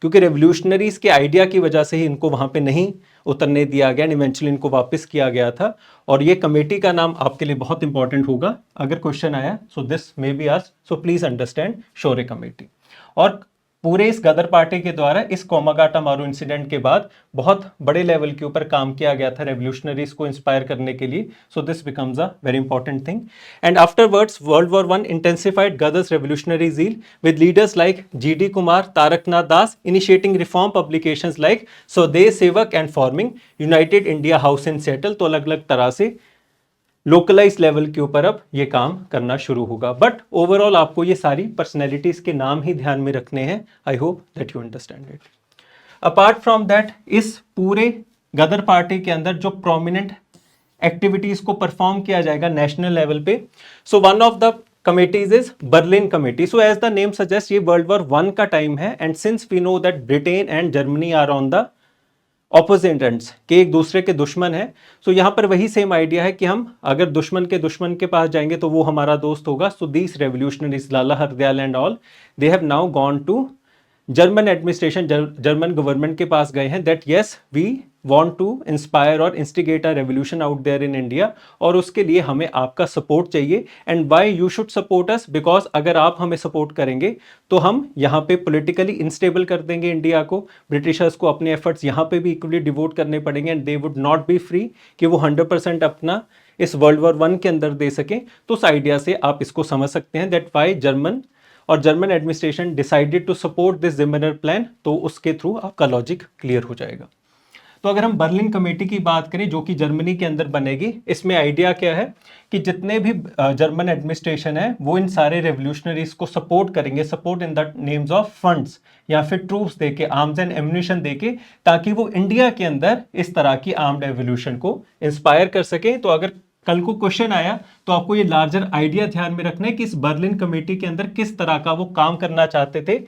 क्योंकि रेवोल्यूशनरीज के आइडिया की वजह से ही इनको वहाँ पे नहीं उतरने दिया गया, इवेंचुअली इनको वापस किया गया था। और ये कमेटी का नाम आपके लिए बहुत इंपॉर्टेंट होगा अगर क्वेश्चन आया, so this may be asked, so please understand Shaurya committee. और पूरे इस गदर पार्टी के द्वारा इस कामागाटा मारू इंसिडेंट के बाद बहुत बड़े लेवल के ऊपर काम किया गया था रेवोल्यूशनरीज को इंस्पायर करने के लिए। So this becomes a very important thing. And afterwards world war one intensified Ghadar's revolutionary zeal with leaders like G.D. Kumar, Taraknath Das initiating reform publications like स्वदेश सेवक and forming United India House in Seattle। तो अलग अलग तरह से localise level के ऊपर अब ये काम करना शुरू होगा। बट ओवरऑल आपको ये सारी पर्सनैलिटीज के नाम ही ध्यान में रखने हैं। आई hope that you understand it. Apart from that, इस पूरे गदर पार्टी के अंदर जो प्रोमिनेंट एक्टिविटीज को परफॉर्म किया जाएगा नेशनल लेवल पे, so one of the committees is Berlin committee. So as the name suggest, ये वर्ल्ड वॉर वन का टाइम है, and since we know that Britain and Germany are on the opposite ends, के एक दूसरे के दुश्मन है। सो यहाँ पर वही सेम आइडिया है कि हम अगर दुश्मन के पास जाएंगे तो वो हमारा दोस्त होगा। So these revolutionaries Lala Hardayal and all, they have now gone to German administration, German government के पास गए हैं, that yes we want to inspire और instigate a revolution out there in India, और उसके लिए हमें आपका सपोर्ट चाहिए। And why you should support us, because अगर आप हमें सपोर्ट करेंगे तो हम यहाँ पे पॉलिटिकली इंस्टेबल कर देंगे इंडिया को, ब्रिटिशर्स को अपने एफर्ट्स यहाँ पे भी इक्वली डिवोट करने पड़ेंगे, and they would not be free कि वो 100% अपना इस वर्ल्ड वॉर वन के अंदर दे सकें। तो उस आइडिया से आप इसको समझ सकते हैं that why German administration decided to support this Zimmermann plan. तो उसके थ्रू आपका लॉजिक क्लियर हो जाएगा। तो अगर हम बर्लिन कमेटी की बात करें जो कि जर्मनी के अंदर बनेगी, इसमें आइडिया क्या है कि जितने भी जर्मन एडमिनिस्ट्रेशन है वो इन सारे रेवोल्यूशनरीज को सपोर्ट करेंगे, support in the names of funds या फिर ट्रूप्स देके, आर्म्स एंड एम्युनिशन देके, ताकि वो इंडिया के अंदर इस तरह की आर्म्ड रेवोल्यूशन को इंस्पायर कर सके। तो अगर कल को क्वेश्चन आया तो आपको ये लार्जर आइडिया ध्यान में रखना है कि इस बर्लिन कमेटी के अंदर किस तरह का वो काम करना चाहते थे।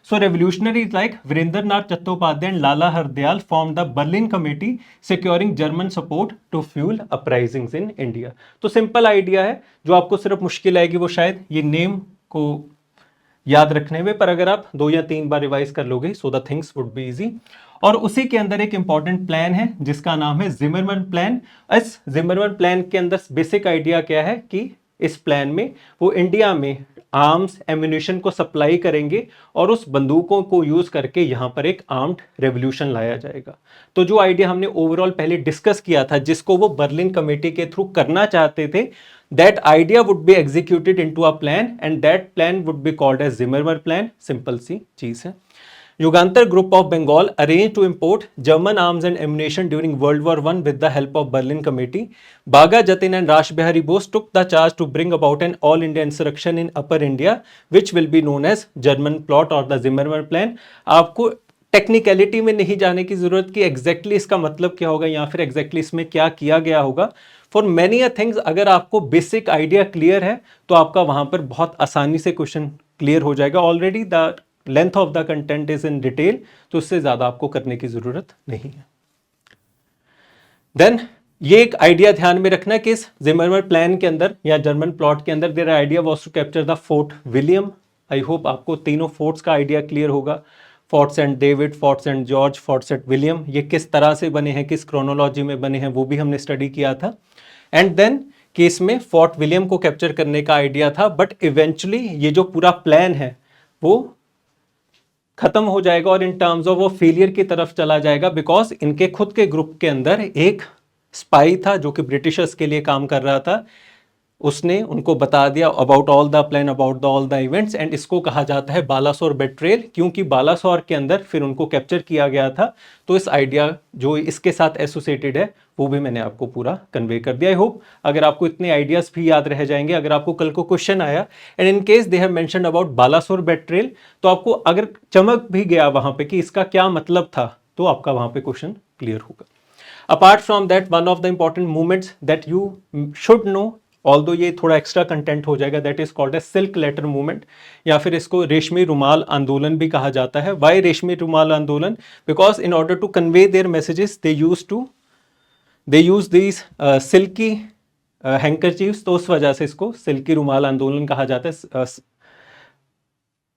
So revolutionaries like Virendranath Chattopadhyay and Lala Hardayal formed the Berlin Committee securing German support to fuel uprisings in India। तो सिंपल आइडिया है, जो आपको सिर्फ मुश्किल आएगी वो शायद ये नेम को याद रखने में, पर अगर आप 2 या 3 बार रिवाइज कर लोगे so the things would be easy. और उसी के अंदर एक इंपॉर्टेंट प्लान है जिसका नाम है जिमरमैन प्लान। इस जिमरमैन प्लान के अंदर बेसिक आइडिया क्या है कि इस प्लान में वो इंडिया में आर्म्स एम्युनिशन को सप्लाई करेंगे और उस बंदूकों को यूज करके यहाँ पर एक आर्म्ड रेवोल्यूशन लाया जाएगा। तो जो आइडिया हमने ओवरऑल पहले डिस्कस किया था, जिसको वो बर्लिन कमेटी के थ्रू करना चाहते थे, that idea would be executed into a plan and that plan would be called as Zimmermann plan. Simple सी चीज है। Yugantar group of Bengal arranged to import German arms and ammunition during World War I with the help of Berlin Committee. Bhaga Jatin and Rash Bihari Bose took the charge to bring about an all-India insurrection in Upper India, which will be known as German plot or the Zimmermann plan। आपको technicality में नहीं जाने की जरूरत कि exactly इसका मतलब क्या होगा या फिर एग्जैक्टली इसमें क्या किया गया होगा। फॉर मैनी अ थिंग्स अगर आपको बेसिक आइडिया क्लियर है तो आपका वहां पर बहुत आसानी से क्वेश्चन क्लियर हो जाएगा। Already the length of the content is in detail, तो इससे ज्यादा आपको करने की जरूरत नहीं है। देन ये एक आइडिया ध्यान में रखना कि इस जिमरमैन प्लान के अंदर या जर्मन प्लॉट के अंदर their idea was to capture the Fort William. I hope आपको तीनों फोर्ट्स का आइडिया क्लियर होगा, Fort Saint David, Fort Saint George, Fort Saint William. ये किस तरह से बने हैं, किस क्रोनोलॉजी में बने हैं, वो भी हमने स्टडी किया था। एंड देन कि इसमें फोर्ट विलियम को कैप्चर करने का आइडिया था, बट इवेंचुअली ये जो पूरा प्लान है वो खत्म हो जाएगा और इन टर्म्स ऑफ वो फेलियर की तरफ चला जाएगा, बिकॉज इनके खुद के ग्रुप के अंदर एक स्पाई था जो कि ब्रिटिशर्स के लिए काम कर रहा था, उसने उनको बता दिया about all the plan, about the all the events, and इसको कहा जाता है बालासोर बेट्रेल, क्योंकि बालासोर के अंदर फिर उनको कैप्चर किया गया था। तो इस आइडिया जो इसके साथ एसोसिएटेड है वो भी मैंने आपको पूरा कन्वे कर दिया। आई होप अगर आपको इतने आइडियाज भी याद रह जाएंगे, अगर आपको कल को क्वेश्चन आया and in case they have mentioned about Balasore betrayal, तो आपको अगर चमक भी गया वहां पे कि इसका क्या मतलब था, तो आपका वहां पे क्वेश्चन क्लियर होगा। Apart from that, one of the important movements that you should know, although ये थोड़ा एक्स्ट्रा कंटेंट हो जाएगा, that is called a silk letter movement, या फिर इसको रेशमी रुमाल आंदोलन भी कहा जाता है। वाई रेशमी रुमाल आंदोलन? Because in order to convey their messages they use these silky handkerchiefs, तो उस वजह से इसको सिल्की रुमाल आंदोलन कहा जाता है।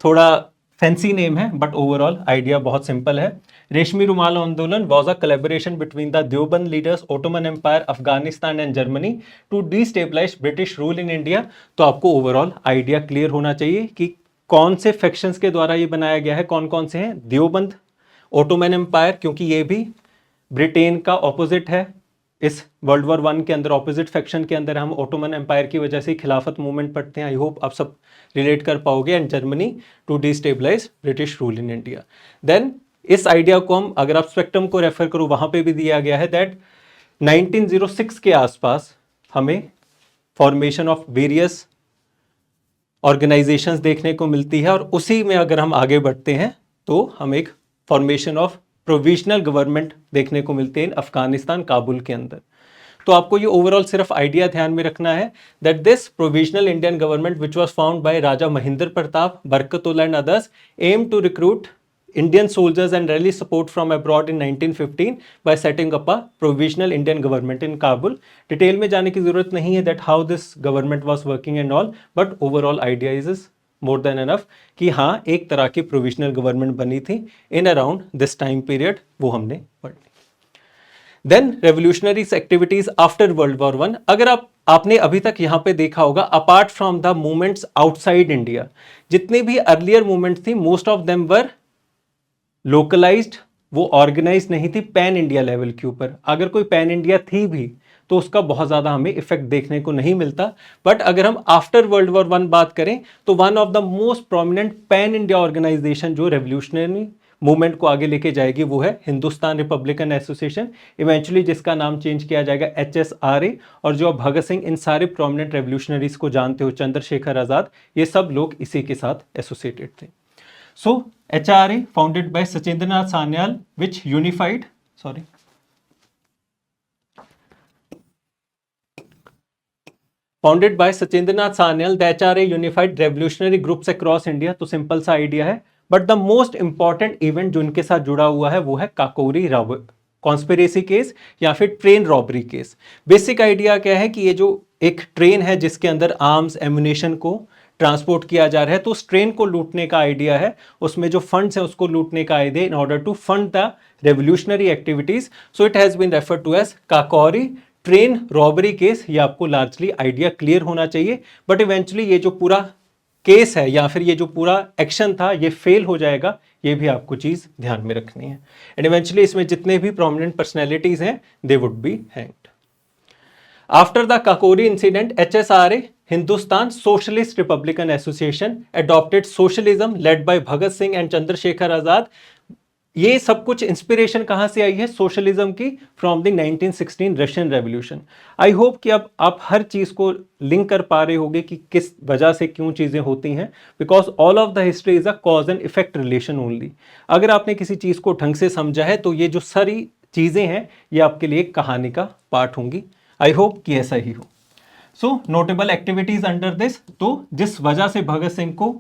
थोड़ा फैंसी नेम है बट ओवरऑल आइडिया बहुत सिंपल है। रेशमी रुमाल Andolan was a collaboration between the Deoband leaders, Ottoman empire, Afghanistan and Germany to destabilize British rule in India. तो आपको ओवरऑल आइडिया क्लियर होना चाहिए कि कौन से फैक्शंस के द्वारा ये बनाया गया है, कौन कौन से हैं। देवबंद, ओटोमन एम्पायर, क्योंकि ये भी ब्रिटेन का ऑपोजिट है। इस वर्ल्ड वॉर वन के अंदर ऑपोजिट फैक्शन के अंदर हम ओटोमन एम्पायर की वजह से खिलाफत मूवमेंट पढ़ते हैं। आई होप आप सब रिलेट कर पाओगे। And Germany to destabilize British rule in India. Then इस आइडिया को हम, अगर आप स्पेक्ट्रम को रेफर करो, वहां पे भी दिया गया है दैट 1906 के आसपास हमें फॉर्मेशन ऑफ वेरियस ऑर्गेनाइजेशंस देखने को मिलती है, और उसी में अगर हम आगे बढ़ते हैं तो हम एक फॉर्मेशन ऑफ प्रोविजनल गवर्नमेंट देखने को मिलते हैं अफगानिस्तान, काबुल के अंदर। तो आपको ये ओवरऑल सिर्फ आइडिया ध्यान में रखना है that this provisional Indian government which was found by Raja Mahendra Pratap, Barkatullah and others aim to recruit Indian soldiers and rally support from abroad in 1915 by setting up a provisional Indian government in Kabul. Detail में जाने की जरूरत नहीं है that how this government was working and all, but overall idea is more than enough कि हाँ एक तरह की provisional government बनी थी in around this time period, वो हमने पढ़ ली। Then revolutionary activities after World War I, अगर आपने अभी तक यहाँ पे देखा होगा, apart from the movements outside India, जितने भी अर्लियर मूवमेंट्स थी most of them were localized, वो ऑर्गेनाइज नहीं थी पैन इंडिया लेवल के ऊपर। अगर कोई पैन इंडिया थी भी तो उसका बहुत ज़्यादा हमें इफेक्ट देखने को नहीं मिलता। बट अगर हम आफ्टर वर्ल्ड वॉर वन बात करें तो one of the most prominent pan India organization जो रेवोल्यूशनरी मूवमेंट को आगे लेके जाएगी वो है हिंदुस्तान रिपब्लिकन एसोसिएशन, इवेंचुअली जिसका नाम चेंज किया जाएगा HSRA। और जो अब भगत सिंह, इन सारे प्रोमिनेंट रेवोल्यूशनरीज को जानते हो, चंद्रशेखर आजाद, ये सब लोग इसी के साथ एसोसिएटेड थे। So HRA founded by Sachindranath Sanyal, which unified, founded by Sachindranath Sanyal, the HRA unified revolutionary groups across India। तो सिंपल सा आइडिया है, but the most important event जो इनके साथ जुड़ा हुआ है वो है काकोरी कॉन्स्पिरेसी केस या फिर train robbery case. Basic idea क्या है कि ये जो एक ट्रेन है जिसके अंदर आर्म्स एम्युनिशन को ट्रांसपोर्ट किया जा रहा है, तो उस ट्रेन को लूटने का आइडिया है, उसमें जो फंड्स है उसको लूटने का idea in order to fund the revolutionary activities. So it has been referred to as Kakori train robbery case. ये आपको लार्जली आइडिया क्लियर होना चाहिए, बट इवेंचुअली ये जो पूरा केस है या फिर ये जो पूरा एक्शन था ये फेल हो जाएगा, ये भी आपको चीज ध्यान में रखनी है। एंड इवेंचुअली इसमें जितने भी प्रोमिनेंट पर्सनैलिटीज हैं they would be hanged. After the Kakori incident, HSRA Hindustan socialist republican association adopted socialism led by Bhagat Singh and Chandrashekhar Azad. ये सब कुछ इंस्पिरेशन कहां से आई है सोशलिज्म की? From the 1916 Russian revolution. I hope कि अब आप हर चीज को लिंक कर पा रहे होंगे कि किस वजह से क्यों चीजें होती हैं, because all of the history is a cause and effect relation only. अगर आपने किसी चीज को ढंग से समझा है तो ये जो सारी चीजें हैं ये आपके लिए एक कहानी का पार्ट होंगी। आई होप कि ऐसा ही हो। सो नोटेबल एक्टिविटीज अंडर दिस, तो जिस वजह से भगत सिंह को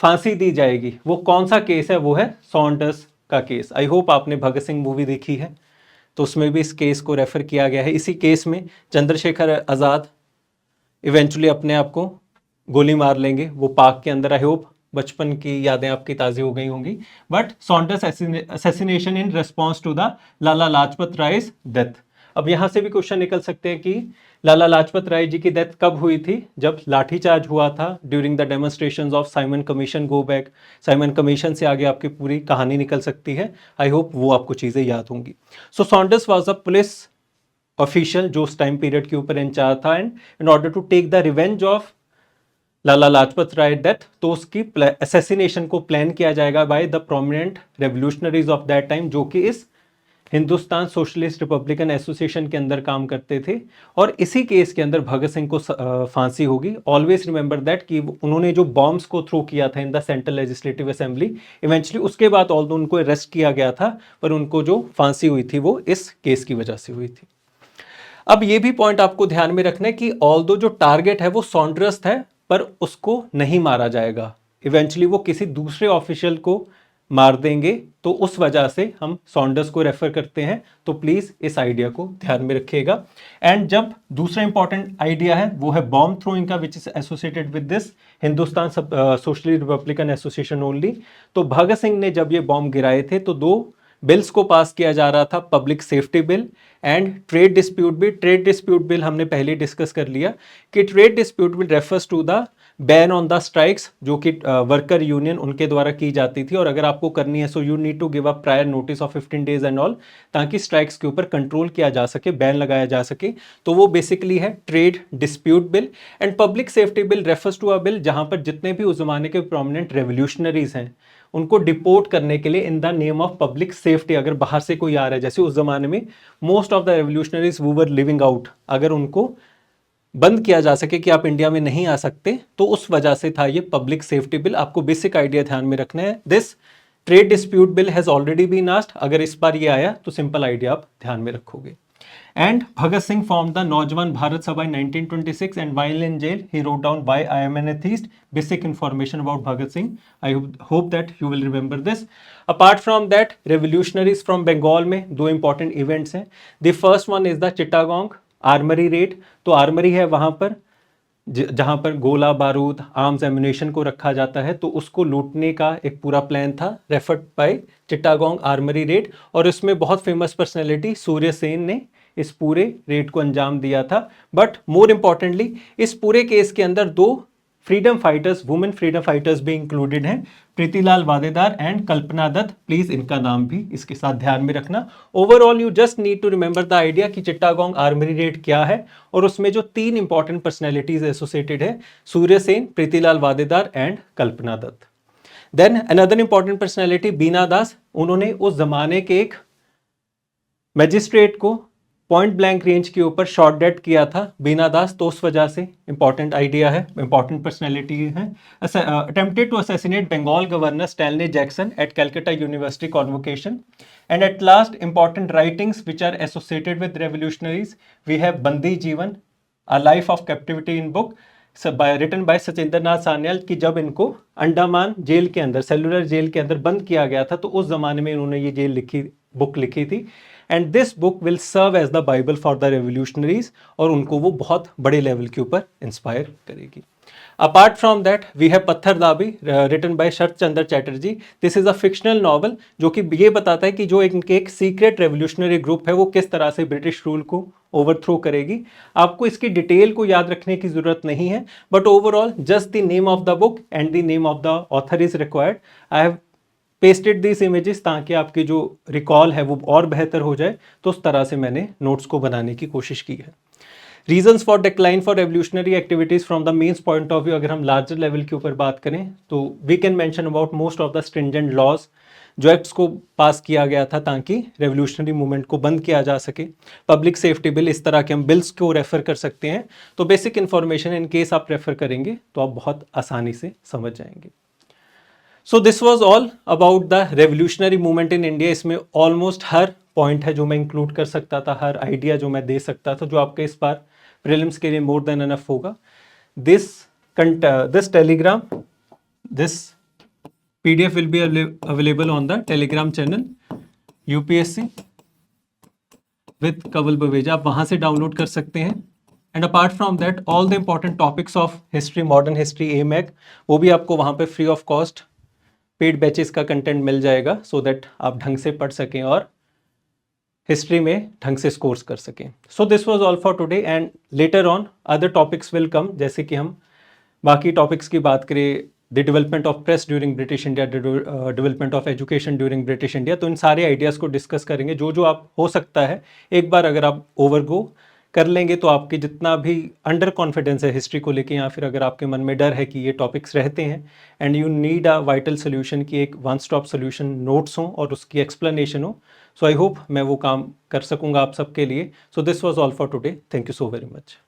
फांसी दी जाएगी वो कौन सा केस है? वो है सॉन्डर्स का केस। आई होप आपने भगत सिंह मूवी देखी है, तो उसमें भी इस केस को रेफर किया गया है। इसी केस में चंद्रशेखर आजाद इवेंचुअली अपने आप को गोली मार लेंगे वो पार्क के अंदर। आई होप बचपन की यादें आपकी ताज़ी हो गई होंगी। But Saunders assassination in response to the Lala Lajpat Rai's death. अब यहाँ से भी क्वेश्चन निकल सकते हैं कि लाला लाजपत राय जी की डेथ कब हुई थी? जब लाठीचार्ज हुआ था during the demonstrations of Simon commission. Go back, Simon commission से आगे आपकी पूरी कहानी निकल सकती है। आई होप वो आपको चीज़ें याद होंगी। So Saunders was a police official जो उस टाइम पीरियड के ऊपर इंचार्ज था, and in order to take the revenge of Lala Lajpat Rai death, तो उसकी असैसिनेशन को प्लान किया जाएगा by the prominent revolutionaries of that time, जो कि इस हिंदुस्तान सोशलिस्ट रिपब्लिकन एसोसिएशन के अंदर काम करते थे। और इसी केस के अंदर भगत सिंह को फांसी होगी। ऑलवेज रिमेंबर दैट कि उन्होंने जो बॉम्ब्स को थ्रो किया था इन the central legislative assembly, eventually उसके बाद ऑल्दो उनको अरेस्ट किया गया था, पर उनको जो फांसी हुई थी वो इस केस की वजह से हुई थी। अब ये भी पॉइंट आपको ध्यान में रखना है कि ऑल्दो जो टारगेट है वो सॉन्ड्रस है, पर उसको नहीं मारा जाएगा, इवेंचुअली वो किसी दूसरे ऑफिशियल को मार देंगे, तो उस वजह से हम सॉन्डर्स को रेफर करते हैं। तो प्लीज इस आइडिया को ध्यान में रखिएगा। एंड जब दूसरा इंपॉर्टेंट आइडिया है वो है बॉम्ब थ्रोइंग का, which is associated with this Hindustan socialist republican association only. तो भगत सिंह ने जब ये बॉम्ब गिराए थे तो दो बिल्स को पास किया जा रहा था, public safety bill and trade dispute bill. Trade dispute bill हमने पहले डिस्कस कर लिया कि trade dispute bill refers to the ban on the strikes, जो कि वर्कर यूनियन उनके द्वारा की जाती थी, और अगर आपको करनी है so you need to give a prior notice of 15 days and all, ताकि स्ट्राइक्स के ऊपर कंट्रोल किया जा सके, बैन लगाया जा सके। तो वो बेसिकली है trade dispute bill. And public safety bill refers to a bill जहां पर जितने भी उस जमाने के प्रोमिनेंट रेवोल्यूशनरीज हैं उनको डिपोर्ट करने के लिए in the name of public safety, अगर बाहर से कोई आ रहा है, जैसे उस जमाने में मोस्ट ऑफ द रेवोल्यूशनरीज वो वर लिविंग आउट, अगर उनको बंद किया जा सके कि आप इंडिया में नहीं आ सकते, तो उस वजह से था ये पब्लिक सेफ्टी बिल। आपको बेसिक आइडिया ध्यान में रखना है। This trade dispute bill has already been asked, अगर इस बार ये आया तो सिंपल आइडिया आप ध्यान में रखोगे। And Bhagat Singh formed the Naujawan Bharat Sabha in 1926, and while in jail, he wrote down "Why I am an Atheist." Basic information about Bhagat Singh. I hope that you will remember this. Apart from that, revolutionaries from Bengal में दो important events हैं. The first one is the Chittagong Armory raid. तो armoury है वहाँ पर जहाँ पर गोला बारूद आर्म्स एम्यूनेशन को रखा जाता है, तो उसको लूटने का एक पूरा प्लान था, referred by Chittagong armoury raid. और इसमें बहुत फेमस पर्सनैलिटी सूर्य सेन ने इस पूरे रेड को अंजाम दिया था। बट मोर इंपॉर्टेंटली इस पूरे केस के अंदर दो freedom fighters, women freedom fighters भी इंक्लूडेड हैं, प्रीतिलाल वादेदार एंड कल्पना दत्त। प्लीज इनका नाम भी इसके साथ ध्यान में रखना। Overall you just need to remember the idea कि चिट्टागोंग आर्मरी रेड क्या है, और उसमें जो तीन इंपॉर्टेंट पर्सनैलिटीज एसोसिएटेड है, Surya Sen, Pritilal Waddedar and Kalpana Dutt. Then another important personality Bina Das, उन्होंने उस जमाने के एक मैजिस्ट्रेट को पॉइंट ब्लैंक रेंज के ऊपर शॉट डेड किया था, बीना दास, तो उस वजह से इंपॉर्टेंट आइडिया है, इंपॉर्टेंट पर्सनैलिटी है। Attempted to assassinate Bengal governor Stanley Jackson at Calcutta university convocation. And at last important writings which are associated with revolutionaries, we have Bandi Jeevan, a life of captivity in book written by Sachindra Nath Sanyal, कि जब इनको Andaman jail के अंदर, cellular jail के अंदर बंद किया गया था, तो उस जमाने में इन्होंने ये बुक लिखी थी। And this book will serve as the Bible for the revolutionaries, और उनको वो बहुत बड़े लेवल के ऊपर इंस्पायर करेगी। Apart from that we have Pather Dabi written by Sharat Chandra Chatterjee. This is a fictional novel जो कि ये बताता है कि जो इनके एक सीक्रेट रेवोल्यूशनरी ग्रुप है वो किस तरह से ब्रिटिश रूल को ओवरथ्रो करेगी। आपको इसकी डिटेल को याद रखने की जरूरत नहीं है, but overall just the name of the book and the name of the author is required. I have pasted this images ताकि आपकी जो रिकॉल है वो और बेहतर हो जाए, तो उस तरह से मैंने नोट्स को बनाने की कोशिश की है। Reasons for decline for revolutionary activities from the mains point of view, अगर हम लार्जर लेवल के ऊपर बात करें तो we can mention about most of the stringent laws, जो एक्ट्स को पास किया गया था ताकि रेवोल्यूशनरी मूवमेंट को बंद किया जा सके। पब्लिक सेफ्टी बिल, इस तरह के हम बिल्स को रेफर कर सकते हैं। तो बेसिक इन्फॉर्मेशन इन केस आप रेफर करेंगे तो आप बहुत आसानी से समझ जाएंगे। So this was all about the revolutionary movement in India. इसमें ऑलमोस्ट हर पॉइंट है जो मैं इंक्लूड कर सकता था, हर आइडिया जो मैं दे सकता था, जो आपके इस बार प्रीलिम्स के लिए मोर देन एनफ होगा। This Telegram, this PDF will be available on the Telegram channel UPSC with Kawal Baweja, आप वहाँ से डाउनलोड कर सकते हैं। And apart from that all the important topics of history, modern history, AMAC, वो भी आपको वहाँ पे free of cost paid batches का कंटेंट मिल जाएगा, सो दैट आप ढंग से पढ़ सकें और हिस्ट्री में ढंग से स्कोर्स कर सकें। So this was all for today and later on other topics will come. जैसे कि हम बाकी टॉपिक्स की बात करें, the development of press during British India, development of education during British India. तो इन सारे आइडियाज़ को डिस्कस करेंगे। जो जो आप हो सकता है एक बार अगर आप ओवरगो कर लेंगे तो आपके जितना भी अंडर कॉन्फिडेंस है हिस्ट्री को लेके, या फिर अगर आपके मन में डर है कि ये टॉपिक्स रहते हैं and you need a vital solution की एक वन स्टॉप सोल्यूशन नोट्स हो और उसकी एक्सप्लेनेशन हो, सो आई होप मैं वो काम कर सकूंगा आप सबके लिए। So this was all for today. Thank you so very much.